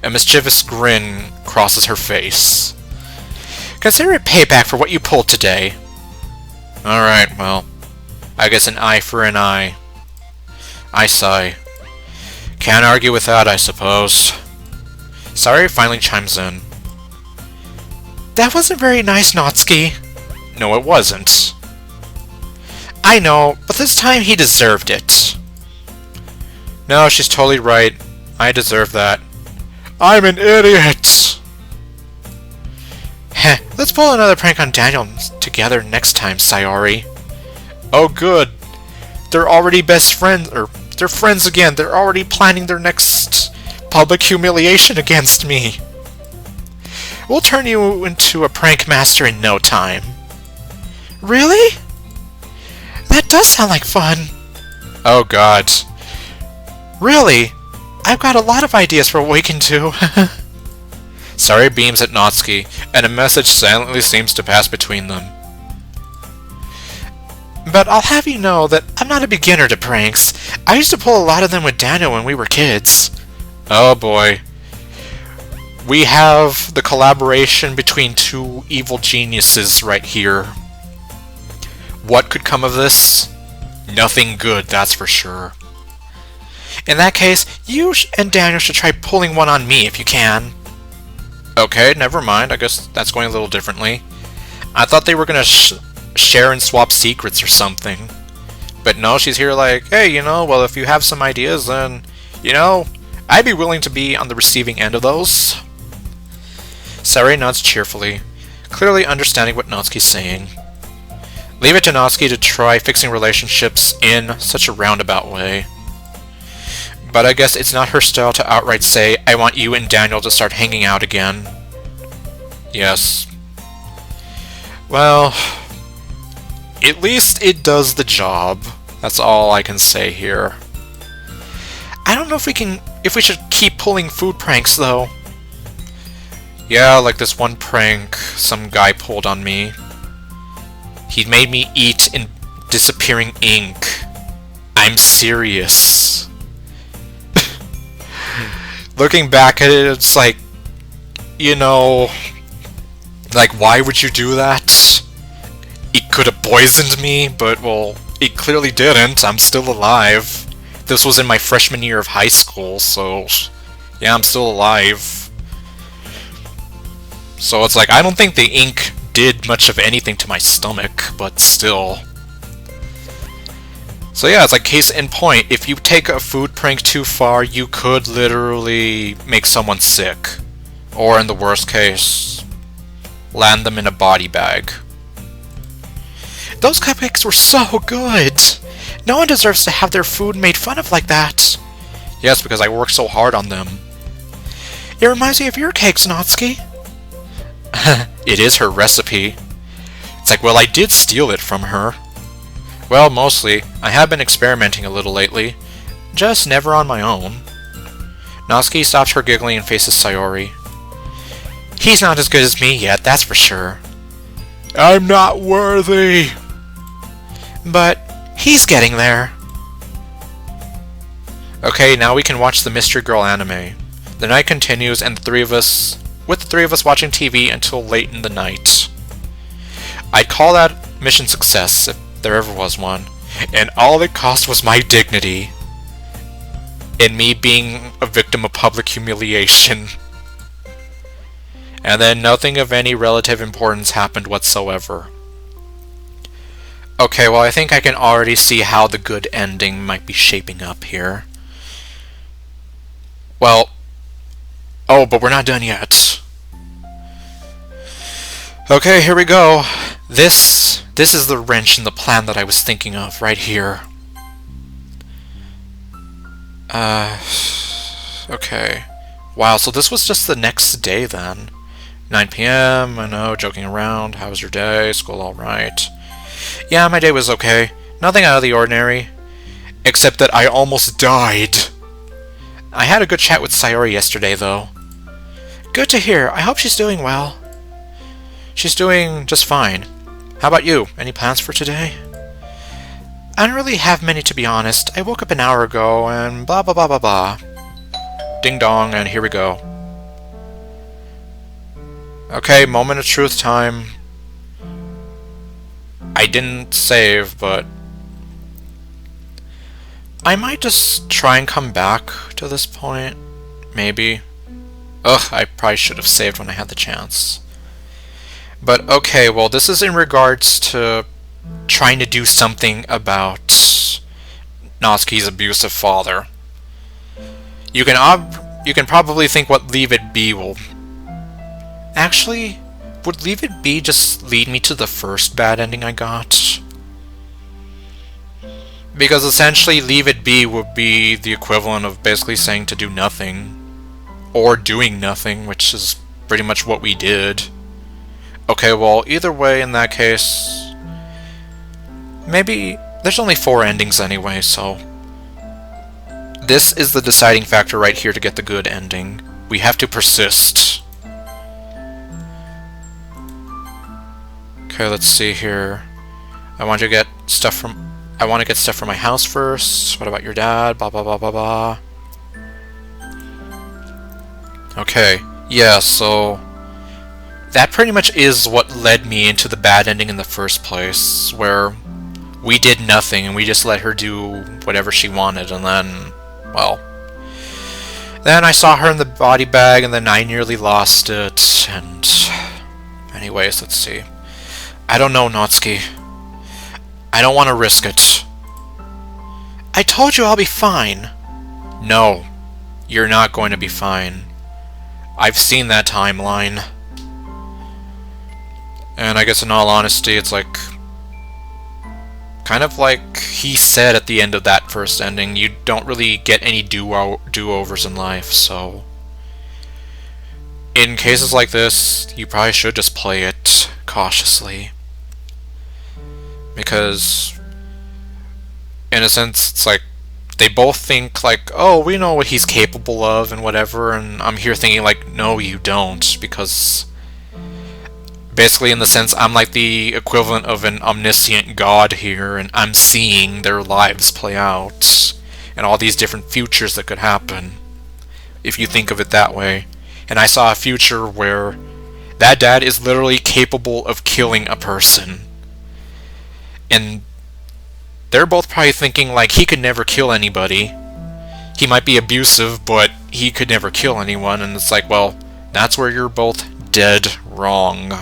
A mischievous grin crosses her face. Consider it payback for what you pulled today. Alright, well, I guess an eye for an eye. I sigh. Can't argue with that, I suppose. Sayori finally chimes in. That wasn't very nice, Natsuki. No, it wasn't. I know, but this time he deserved it. No, she's totally right. I deserve that. I'm an idiot! Heh, let's pull another prank on Daniel together next time, Sayori. Oh good. They're already best friends, or they're friends again. They're already planning their next public humiliation against me. We'll turn you into a prank master in no time. Really? That does sound like fun. Oh god. Really? I've got a lot of ideas for what we can do. Sayori beams at Natsuki, and a message silently seems to pass between them. But I'll have you know that I'm not a beginner to pranks. I used to pull a lot of them with Daniel when we were kids. Oh boy. We have the collaboration between two evil geniuses right here. What could come of this? Nothing good, that's for sure. In that case, you and Daniel should try pulling one on me if you can. Okay, never mind. I guess that's going a little differently. I thought they were gonna share and swap secrets or something. But no, she's here like, hey, you know, well, if you have some ideas, then, you know, I'd be willing to be on the receiving end of those. Sayori nods cheerfully, clearly understanding what Natsuki's saying. Leave it to Natsuki to try fixing relationships in such a roundabout way. But I guess it's not her style to outright say, I want you and Daniel to start hanging out again. Yes. Well, at least it does the job. That's all I can say here. I don't know if we should keep pulling food pranks though. Yeah, like this one prank some guy pulled on me. He made me eat in disappearing ink. I'm serious. Looking back at it, it's like, you know, like, why would you do that? It could have poisoned me, but, well, it clearly didn't. I'm still alive. This was in my freshman year of high school, so, yeah, I'm still alive. So it's like, I don't think the ink did much of anything to my stomach, but still. So yeah, it's like case in point, if you take a food prank too far, you could literally make someone sick. Or in the worst case, land them in a body bag. Those cupcakes were so good! No one deserves to have their food made fun of like that. Yes, because I worked so hard on them. It reminds me of your cakes, Natsuki. It is her recipe. It's like, well, I did steal it from her. Well, mostly. I have been experimenting a little lately. Just never on my own. Natsuki stops her giggling and faces Sayori. He's not as good as me yet, that's for sure. I'm not worthy! But he's getting there. Okay, now we can watch the Mystery Girl anime. The night continues and with the three of us watching TV until late in the night. I'd call that mission success if there ever was one, and all it cost was my dignity, and me being a victim of public humiliation. And then nothing of any relative importance happened whatsoever. Okay, well, I think I can already see how the good ending might be shaping up here. Well, oh, but we're not done yet. Okay, here we go. This is the wrench in the plan that I was thinking of right here. Okay. Wow, so this was just the next day then. 9 p.m., I know, joking around. How was your day? School alright? Yeah, my day was okay. Nothing out of the ordinary. Except that I almost died. I had a good chat with Sayori yesterday, though. Good to hear. I hope she's doing well. She's doing just fine. How about you? Any plans for today? I don't really have many, to be honest. I woke up an hour ago and blah blah blah blah blah. Ding dong, and here we go. Okay, moment of truth time. I didn't save, but I might just try and come back to this point. Maybe. Ugh, I probably should have saved when I had the chance. But okay, well, this is in regards to trying to do something about Natsuki's abusive father. You can probably think what Leave It Be will... Actually, would Leave It Be just lead me to the first bad ending I got? Because essentially Leave It Be would be the equivalent of basically saying to do nothing. Or doing nothing, which is pretty much what we did. Okay, well, either way, in that case... Maybe... There's only 4 endings anyway, so... This is the deciding factor right here to get the good ending. We have to persist. Okay, let's see here. I want to get stuff from my house first. What about your dad? Blah blah blah blah blah. Okay, yeah, so that pretty much is what led me into the bad ending in the first place, where we did nothing and we just let her do whatever she wanted, and then, well, then I saw her in the body bag and then I nearly lost it, and anyways, let's see. I don't know, Natsuki. I don't want to risk it. I told you I'll be fine. No, you're not going to be fine. I've seen that timeline. And I guess in all honesty, it's like... kind of like he said at the end of that first ending, you don't really get any do-overs in life, so... in cases like this, you probably should just play it cautiously. Because... in a sense, it's like, they both think like, oh, we know what he's capable of and whatever, and I'm here thinking like, no, you don't, because basically in the sense I'm like the equivalent of an omniscient god here, and I'm seeing their lives play out, and all these different futures that could happen, if you think of it that way. And I saw a future where that dad is literally capable of killing a person. And they're both probably thinking, like, he could never kill anybody. He might be abusive, but he could never kill anyone. And it's like, well, that's where you're both dead wrong.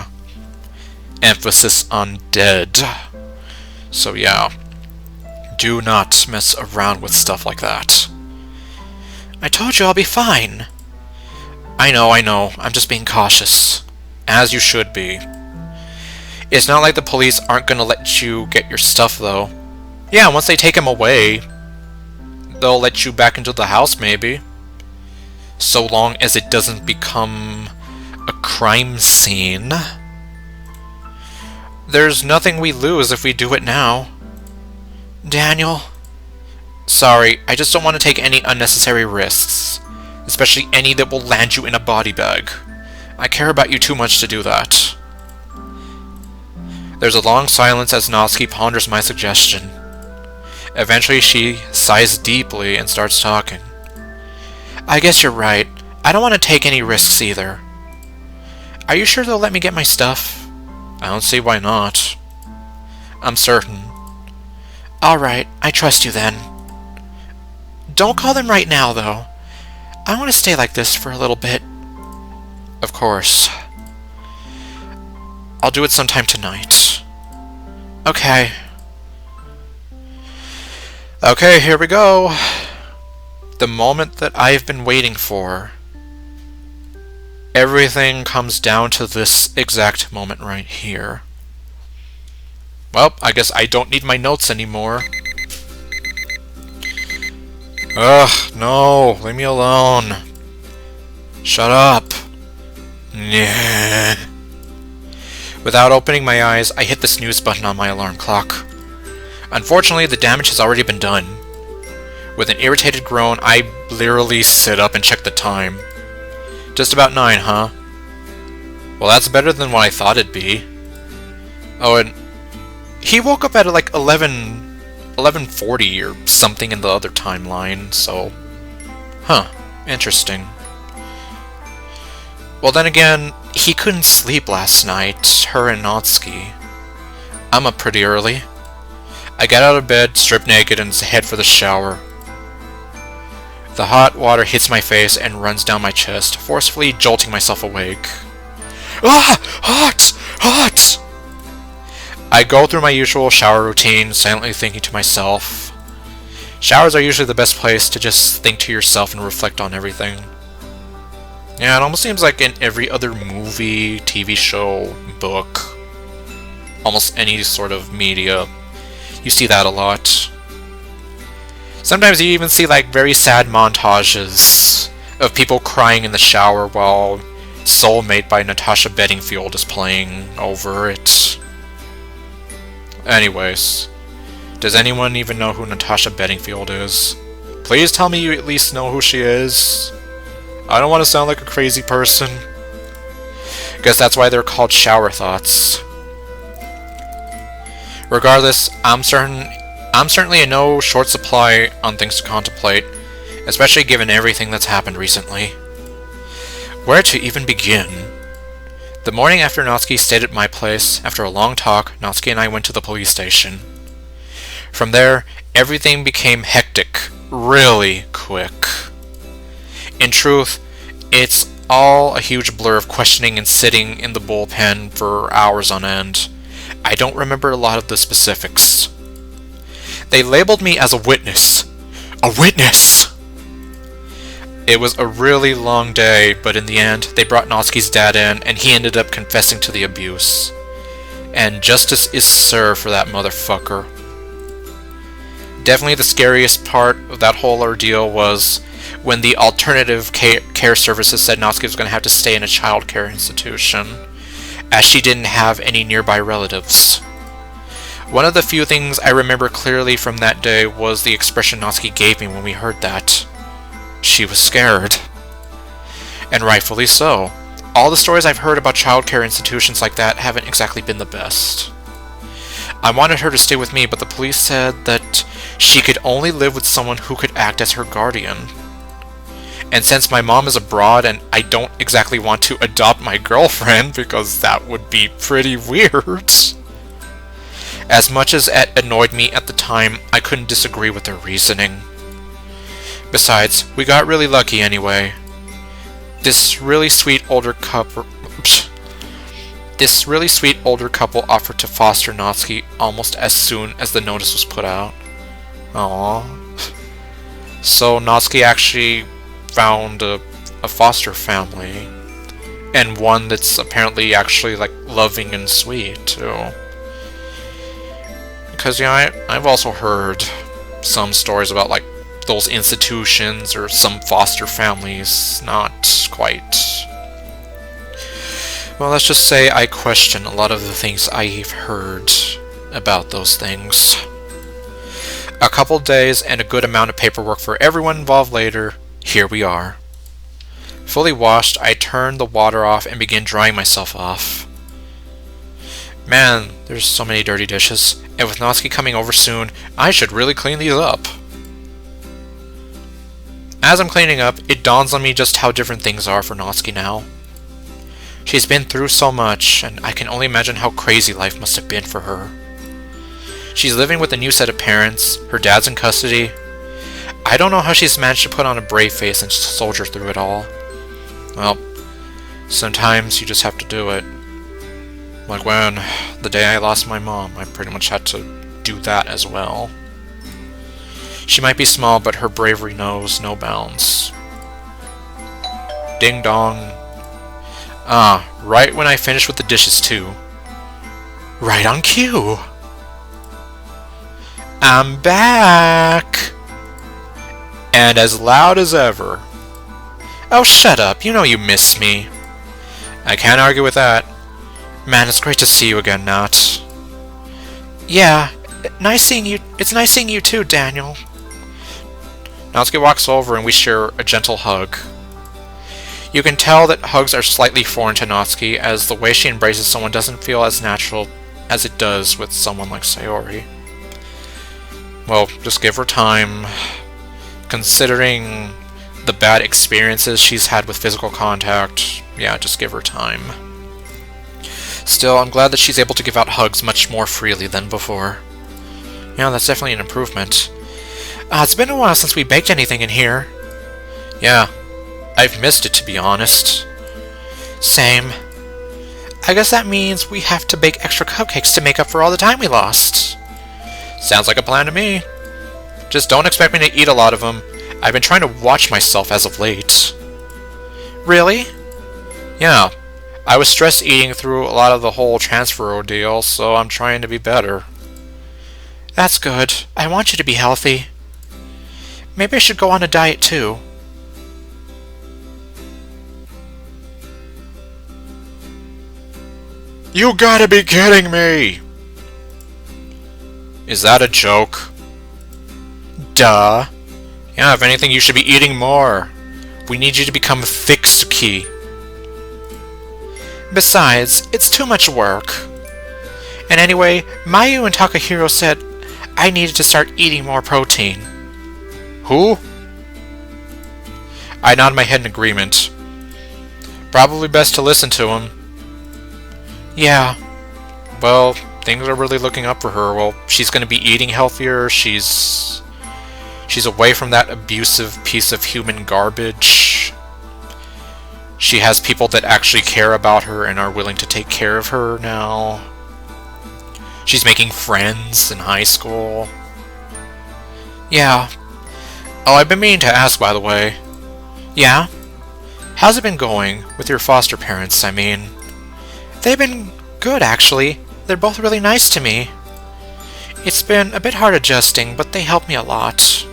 Emphasis on dead. So yeah, do not mess around with stuff like that. I told you I'll be fine. I know, I'm just being cautious. As you should be. It's not like the police aren't gonna let you get your stuff, though. Yeah, once they take him away, they'll let you back into the house, maybe. So long as it doesn't become a crime scene. There's nothing we lose if we do it now. Daniel? Sorry, I just don't want to take any unnecessary risks. Especially any that will land you in a body bag. I care about you too much to do that. There's a long silence as Natsuki ponders my suggestion. Eventually she sighs deeply and starts talking. I guess you're right. I don't want to take any risks either. Are you sure they'll let me get my stuff? I don't see why not. I'm certain. Alright, I trust you then. Don't call them right now, though. I want to stay like this for a little bit. Of course. I'll do it sometime tonight. Okay. Okay, here we go. The moment that I've been waiting for. Everything comes down to this exact moment right here. Well, I guess I don't need my notes anymore. Ugh, no, leave me alone. Shut up. Yeah. Without opening my eyes, I hit the snooze button on my alarm clock. Unfortunately, the damage has already been done. With an irritated groan, I literally sit up and check the time. Just about 9, huh? Well, that's better than what I thought it'd be. Oh, and he woke up at like 11:40 or something in the other timeline, so... Huh, interesting. Well, then again, he couldn't sleep last night, her and Natsuki. I'm up pretty early. I get out of bed, strip naked, and head for the shower. The hot water hits my face and runs down my chest, forcefully jolting myself awake. Ah! Hot! Hot! I go through my usual shower routine, silently thinking to myself. Showers are usually the best place to just think to yourself and reflect on everything. Yeah, it almost seems like in every other movie, TV show, book, almost any sort of media, you see that a lot. Sometimes you even see like very sad montages of people crying in the shower while Soulmate by Natasha Bedingfield is playing over it. Anyways, does anyone even know who Natasha Bedingfield is? Please tell me you at least know who she is. I don't want to sound like a crazy person. Guess that's why they're called shower thoughts. Regardless, I'm certainly in no short supply on things to contemplate, especially given everything that's happened recently. Where to even begin? The morning after Natsuki stayed at my place, after a long talk, Natsuki and I went to the police station. From there, everything became hectic, really quick. In truth, it's all a huge blur of questioning and sitting in the bullpen for hours on end. I don't remember a lot of the specifics. They labeled me as a witness. A witness! It was a really long day, but in the end, they brought Natsuki's dad in, and he ended up confessing to the abuse. And justice is served for that motherfucker. Definitely the scariest part of that whole ordeal was when the alternative care services said Natsuki was going to have to stay in a child care institution, as she didn't have any nearby relatives. One of the few things I remember clearly from that day was the expression Natsuki gave me when we heard that. She was scared. And rightfully so. All the stories I've heard about childcare institutions like that haven't exactly been the best. I wanted her to stay with me, but the police said that she could only live with someone who could act as her guardian. And since my mom is abroad and I don't exactly want to adopt my girlfriend because that would be pretty weird. As much as it annoyed me at the time, I couldn't disagree with their reasoning. Besides, we got really lucky anyway. This really sweet older couple offered to foster Natsuki almost as soon as the notice was put out. Aww. So Natsuki actually found a foster family, and one that's apparently actually like loving and sweet too. Because yeah, I've also heard some stories about like those institutions or some foster families not quite. Well, let's just say I question a lot of the things I've heard about those things. A couple days and a good amount of paperwork for everyone involved later, here we are. Fully washed, I turned the water off and began drying myself off. Man, there's so many dirty dishes, and with Natsuki coming over soon, I should really clean these up. As I'm cleaning up, it dawns on me just how different things are for Natsuki now. She's been through so much, and I can only imagine how crazy life must have been for her. She's living with a new set of parents, her dad's in custody. I don't know how she's managed to put on a brave face and soldier through it all. Well, sometimes you just have to do it. Like when, the day I lost my mom, I pretty much had to do that as well. She might be small, but her bravery knows no bounds. Ding dong. Ah, right when I finished with the dishes too. Right on cue. I'm back! And as loud as ever. Oh, shut up, you know you miss me. I can't argue with that. Man, it's great to see you again, Nat. Yeah, nice seeing you. It's nice seeing you too, Daniel. Natsuki walks over and we share a gentle hug. You can tell that hugs are slightly foreign to Natsuki, as the way she embraces someone doesn't feel as natural as it does with someone like Sayori. Well, just give her time. Considering the bad experiences she's had with physical contact, yeah, just give her time. Still, I'm glad that she's able to give out hugs much more freely than before. Yeah, that's definitely an improvement. It's been a while since we baked anything in here. Yeah, I've missed it, to be honest. Same. I guess that means we have to bake extra cupcakes to make up for all the time we lost. Sounds like a plan to me. Just don't expect me to eat a lot of them. I've been trying to watch myself as of late. Really? Yeah. I was stress eating through a lot of the whole transfer ordeal, so I'm trying to be better. That's good. I want you to be healthy. Maybe I should go on a diet too. You gotta be kidding me! Is that a joke? Duh. Yeah, if anything, you should be eating more. We need you to become thick-ski. Besides, it's too much work. And anyway, Mayu and Takahiro said I needed to start eating more protein. Who? I nod my head in agreement. Probably best to listen to him. Yeah. Well, things are really looking up for her. Well, she's going to be eating healthier. She's away from that abusive piece of human garbage. She has people that actually care about her and are willing to take care of her now. She's making friends in high school. Yeah. Oh, I've been meaning to ask, by the way. Yeah? How's it been going with your foster parents, I mean? They've been good, actually. They're both really nice to me. It's been a bit hard adjusting, but they help me a lot.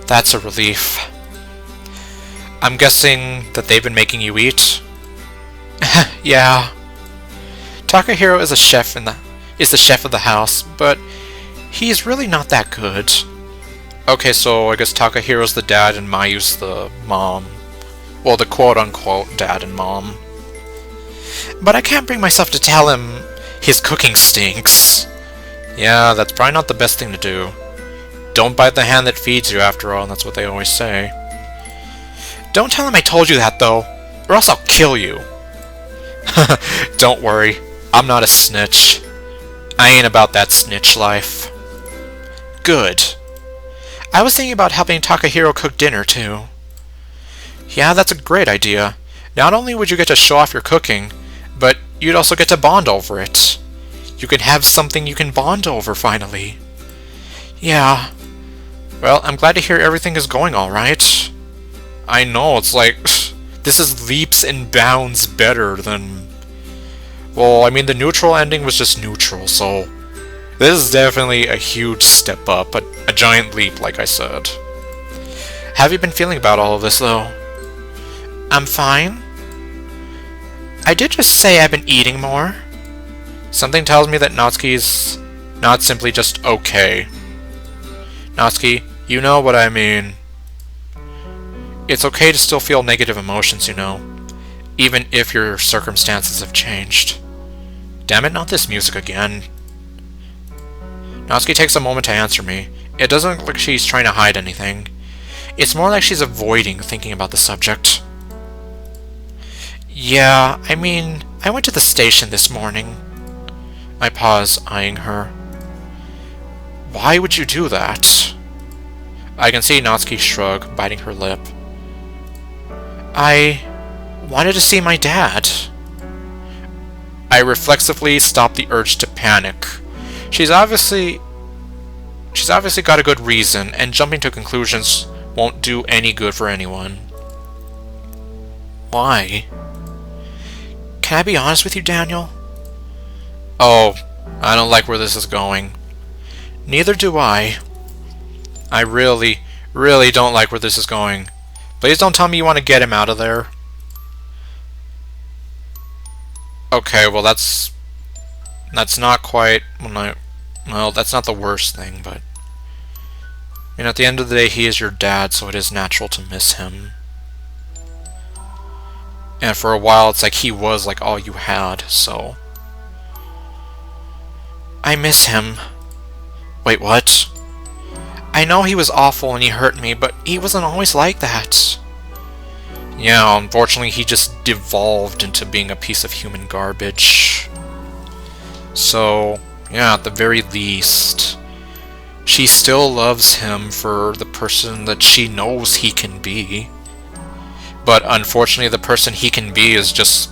That's a relief. I'm guessing that they've been making you eat? Yeah. Takahiro is the chef of the house, but he's really not that good. Okay, so I guess Takahiro's the dad and Mayu's the mom. Well, the quote-unquote dad and mom. But I can't bring myself to tell him his cooking stinks. Yeah, that's probably not the best thing to do. Don't bite the hand that feeds you, after all, and that's what they always say. Don't tell him I told you that, though, or else I'll kill you. Don't worry, I'm not a snitch. I ain't about that snitch life. Good. I was thinking about helping Takahiro cook dinner, too. Yeah, that's a great idea. Not only would you get to show off your cooking, but you'd also get to bond over it. You can have something you can bond over, finally. Yeah. Well, I'm glad to hear everything is going alright. I know, it's like, this is leaps and bounds better than... Well, I mean, the neutral ending was just neutral, so... This is definitely a huge step up, a giant leap, like I said. How have you been feeling about all of this, though? I'm fine. I did just say I've been eating more. Something tells me that Natsuki's not simply just okay. Natsuki, you know what I mean. It's okay to still feel negative emotions, you know, even if your circumstances have changed. Damn it, not this music again. Natsuki takes a moment to answer me. It doesn't look like she's trying to hide anything. It's more like she's avoiding thinking about the subject. Yeah, I mean, I went to the station this morning. I pause, eyeing her. Why would you do that? I can see Natsuki shrug, biting her lip. I wanted to see my dad. I reflexively stop the urge to panic. She's obviously got a good reason, and jumping to conclusions won't do any good for anyone. Why? Can I be honest with you, Daniel? Oh, I don't like where this is going. Neither do I. I really, really don't like where this is going. Please don't tell me you want to get him out of there. Okay, well that's not quite... Well, that's not the worst thing, but... I mean, at the end of the day, he is your dad, so it is natural to miss him. And for a while, it's like he was like all you had, so... I miss him. Wait, what? I know he was awful and he hurt me, but he wasn't always like that. Yeah, unfortunately, he just devolved into being a piece of human garbage. So, yeah, at the very least, she still loves him for the person that she knows he can be. But unfortunately, the person he can be is just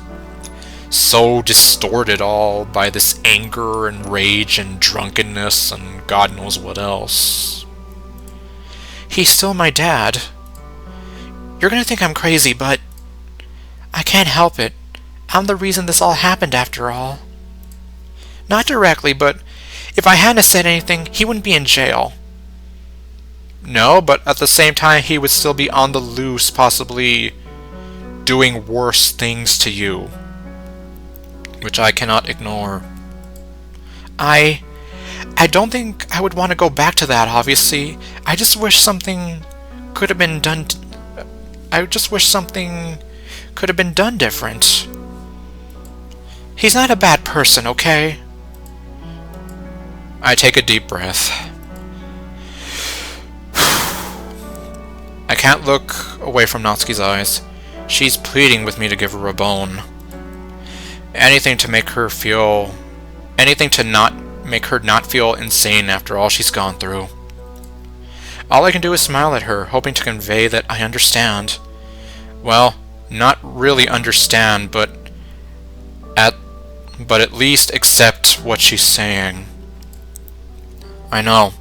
so distorted all by this anger and rage and drunkenness and God knows what else. He's still my dad. You're gonna think I'm crazy, but I can't help it. I'm the reason this all happened after all. Not directly, but if I hadn't said anything, he wouldn't be in jail. No, but at the same time, he would still be on the loose, possibly doing worse things to you, which I cannot ignore. I don't think I would want to go back to that, obviously. I just wish something could have been done. I just wish something could have been done different. He's not a bad person, okay? I take a deep breath. I can't look away from Natsuki's eyes. She's pleading with me to give her a bone. Anything to make her feel... Anything to not make her not feel insane after all she's gone through. All I can do is smile at her, hoping to convey that I understand. Well, not really understand, but at least accept what she's saying. I know.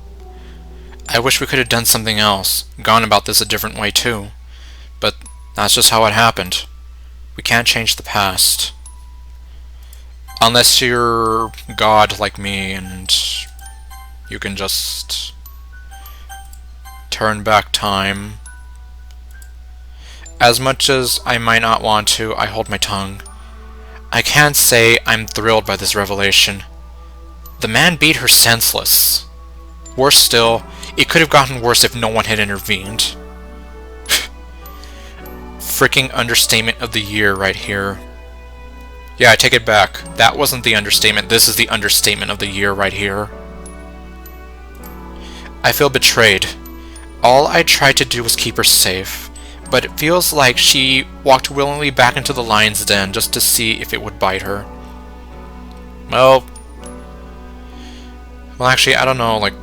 I wish we could have done something else, gone about this a different way too. But that's just how it happened. We can't change the past. Unless you're God like me and you can just turn back time. As much as I might not want to, I hold my tongue. I can't say I'm thrilled by this revelation. The man beat her senseless. Worse still, it could have gotten worse if no one had intervened. Freaking understatement of the year right here. Yeah, I take it back. That wasn't the understatement. This is the understatement of the year right here. I feel betrayed. All I tried to do was keep her safe, but it feels like she walked willingly back into the lion's den just to see if it would bite her. Well, actually, I don't know, like,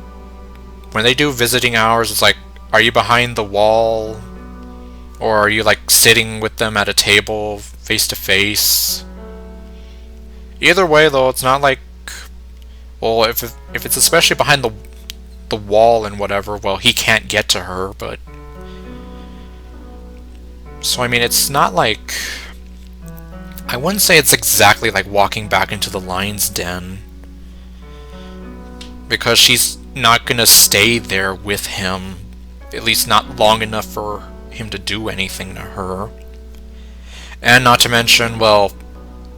when they do visiting hours, it's like, are you behind the wall? Or are you, like, sitting with them at a table, face to face? Either way, though, it's not like... Well, if it's especially behind the wall and whatever, well, he can't get to her, but... So, I mean, it's not like... I wouldn't say it's exactly like walking back into the lion's den. Because she's not gonna stay there with him, at least not long enough for him to do anything to her. And not to mention, well,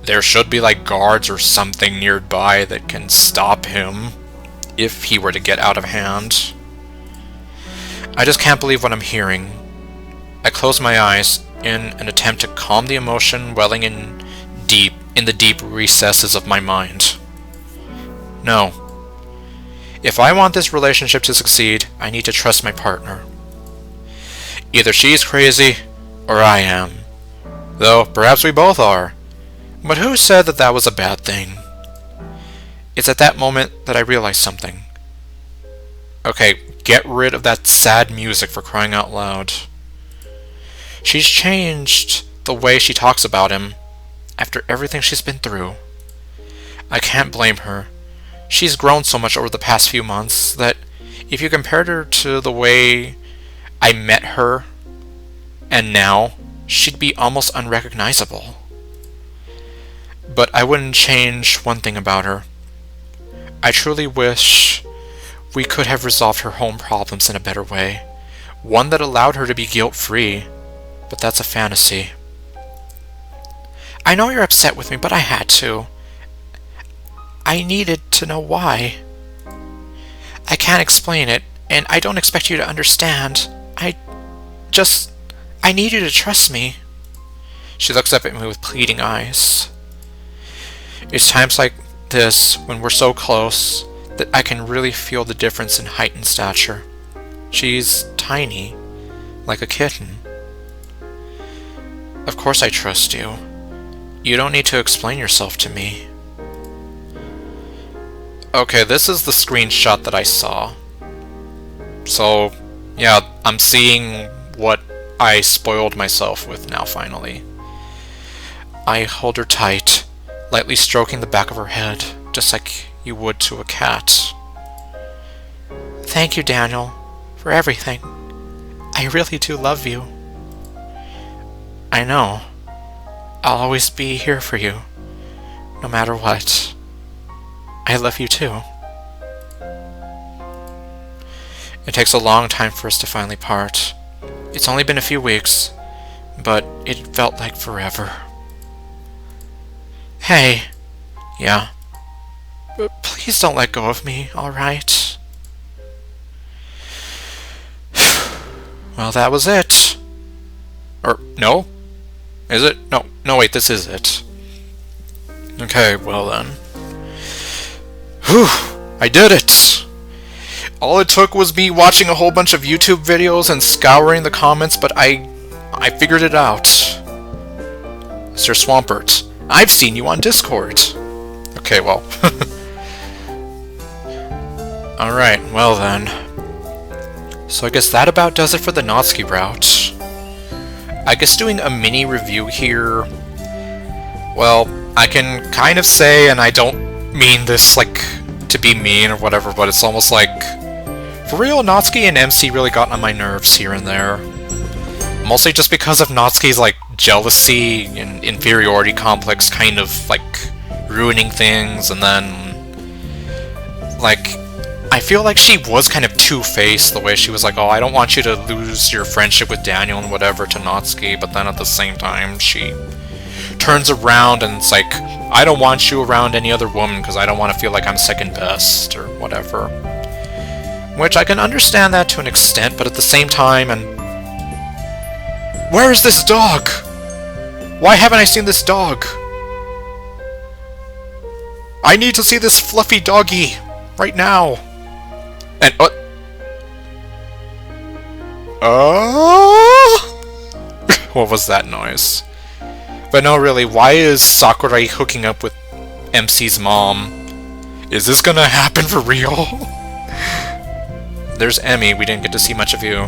there should be like guards or something nearby that can stop him if he were to get out of hand. I just can't believe what I'm hearing. I close my eyes in an attempt to calm the emotion welling in the deep recesses of my mind. No. If I want this relationship to succeed, I need to trust my partner. Either she's crazy, or I am. Though, perhaps we both are. But who said that that was a bad thing? It's at that moment that I realize something. Okay, get rid of that sad music, for crying out loud. She's changed the way she talks about him after everything she's been through. I can't blame her. She's grown so much over the past few months that if you compared her to the way I met her and now, she'd be almost unrecognizable. But I wouldn't change one thing about her. I truly wish we could have resolved her home problems in a better way. One that allowed her to be guilt-free. But that's a fantasy. I know you're upset with me, but I had to. I needed to know why. I can't explain it, and I don't expect you to understand. I need you to trust me. She looks up at me with pleading eyes. It's times like this, when we're so close, that I can really feel the difference in height and stature. She's tiny, like a kitten. Of course I trust you. You don't need to explain yourself to me. Okay, this is the screenshot that I saw. So, yeah, I'm seeing what I spoiled myself with now, finally. I hold her tight. lightly stroking the back of her head, just like you would to a cat. Thank you, Daniel, for everything. I really do love you. I know. I'll always be here for you, no matter what. I love you too. It takes a long time for us to finally part. It's only been a few weeks, but it felt like forever. Hey. Yeah. But please don't let go of me, alright? Well, that was it. Or, no? Is it? No, wait, this is it. Okay, well then. Whew! I did it! All it took was me watching a whole bunch of YouTube videos and scouring the comments, but I figured it out. Mr. Swampert, I've seen you on Discord. Okay, well. Alright, well then. So I guess that about does it for the Natsuki route. I guess doing a mini review here, well, I can kind of say, and I don't mean this, like, to be mean or whatever, but it's almost like, for real, Natsuki and MC really got on my nerves here and there. Mostly just because of Natsuki's, like, jealousy and inferiority complex kind of, like, ruining things, and then, like, I feel like she was kind of two-faced, the way she was like, oh, I don't want you to lose your friendship with Daniel and whatever to Natsuki, but then at the same time, she turns around and it's like, I don't want you around any other woman because I don't want to feel like I'm second best, or whatever. Which I can understand that to an extent, but at the same time, and... Where is this dog? Why haven't I seen this dog? I need to see this fluffy doggy! Right now! And what? What was that noise? But no, really, why is Sakurai hooking up with MC's mom? Is this gonna happen for real? There's Emmy, we didn't get to see much of you.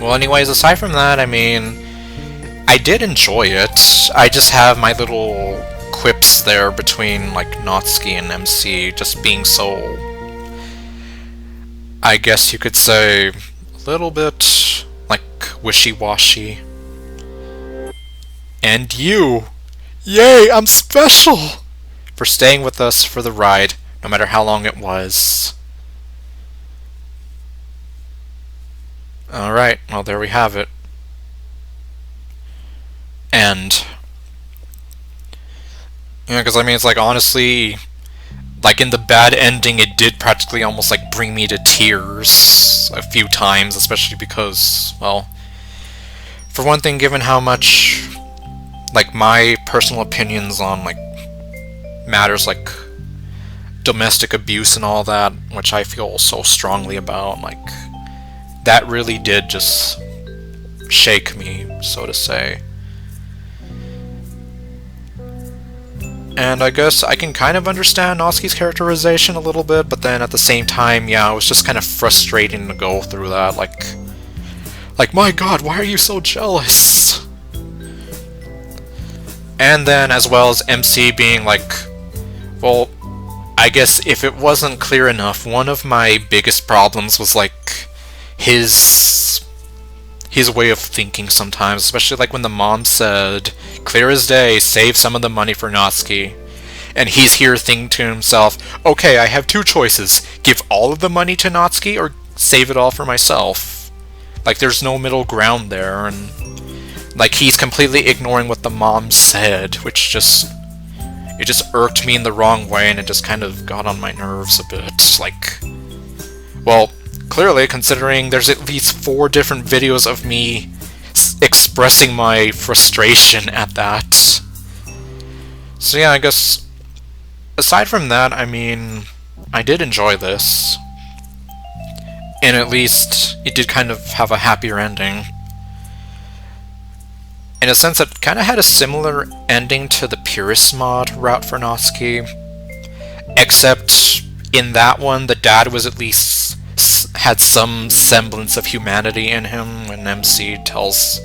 Well, anyways, aside from that, I mean, I did enjoy it. I just have my little quips there between, like, Natsuki and MC just being so, I guess you could say, a little bit, like, wishy-washy. And you! Yay, I'm special! For staying with us for the ride, no matter how long it was. Alright, well, there we have it. And... yeah, because I mean, it's like, honestly, like, in the bad ending, it did practically almost, like, bring me to tears a few times, especially because, well, for one thing, given how much, like, my personal opinions on, like, matters like domestic abuse and all that, which I feel so strongly about, like, that really did just shake me, so to say. And I guess I can kind of understand Natsuki's characterization a little bit, but then at the same time, yeah, it was just kind of frustrating to go through that, like, my god, why are you so jealous? And then, as well as MC being like, well, I guess if it wasn't clear enough, one of my biggest problems was, like, his way of thinking sometimes, especially like when the mom said, clear as day, save some of the money for Natsuki. And he's here thinking to himself, okay, I have two choices, give all of the money to Natsuki or save it all for myself. Like, there's no middle ground there, and like, he's completely ignoring what the mom said, which just, it just irked me in the wrong way, and it just kind of got on my nerves a bit. Like, well, clearly, considering there's at least 4 different videos of me expressing my frustration at that. So yeah, I guess, aside from that, I mean, I did enjoy this. And at least, it did kind of have a happier ending. In a sense, it kind of had a similar ending to the Purist mod route for Natsuki. Except, in that one, the dad was at least had some semblance of humanity in him when MC tells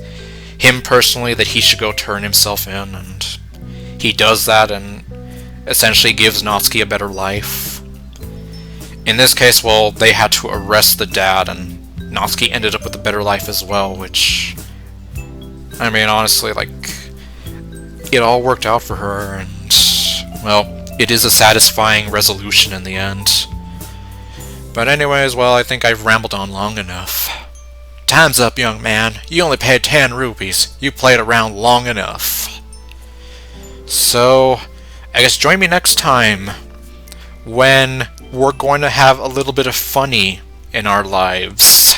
him personally that he should go turn himself in, and he does that and essentially gives Natsuki a better life. In this case, well, they had to arrest the dad, and Natsuki ended up with a better life as well, which, I mean, honestly, like, it all worked out for her, and, well, it is a satisfying resolution in the end. But anyways, well, I think I've rambled on long enough. Time's up, young man. You only paid 10 rupees. You played around long enough. So, I guess join me next time when we're going to have a little bit of funny in our lives.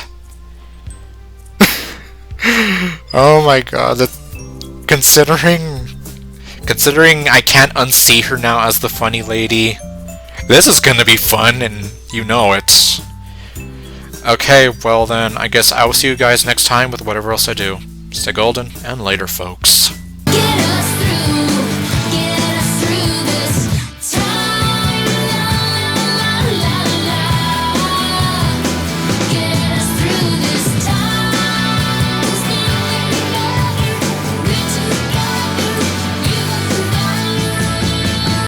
Oh my god, considering I can't unsee her now as the funny lady, this is gonna be fun, and you know it. Okay, well then, I guess I will see you guys next time with whatever else I do. Stay golden, and later, folks.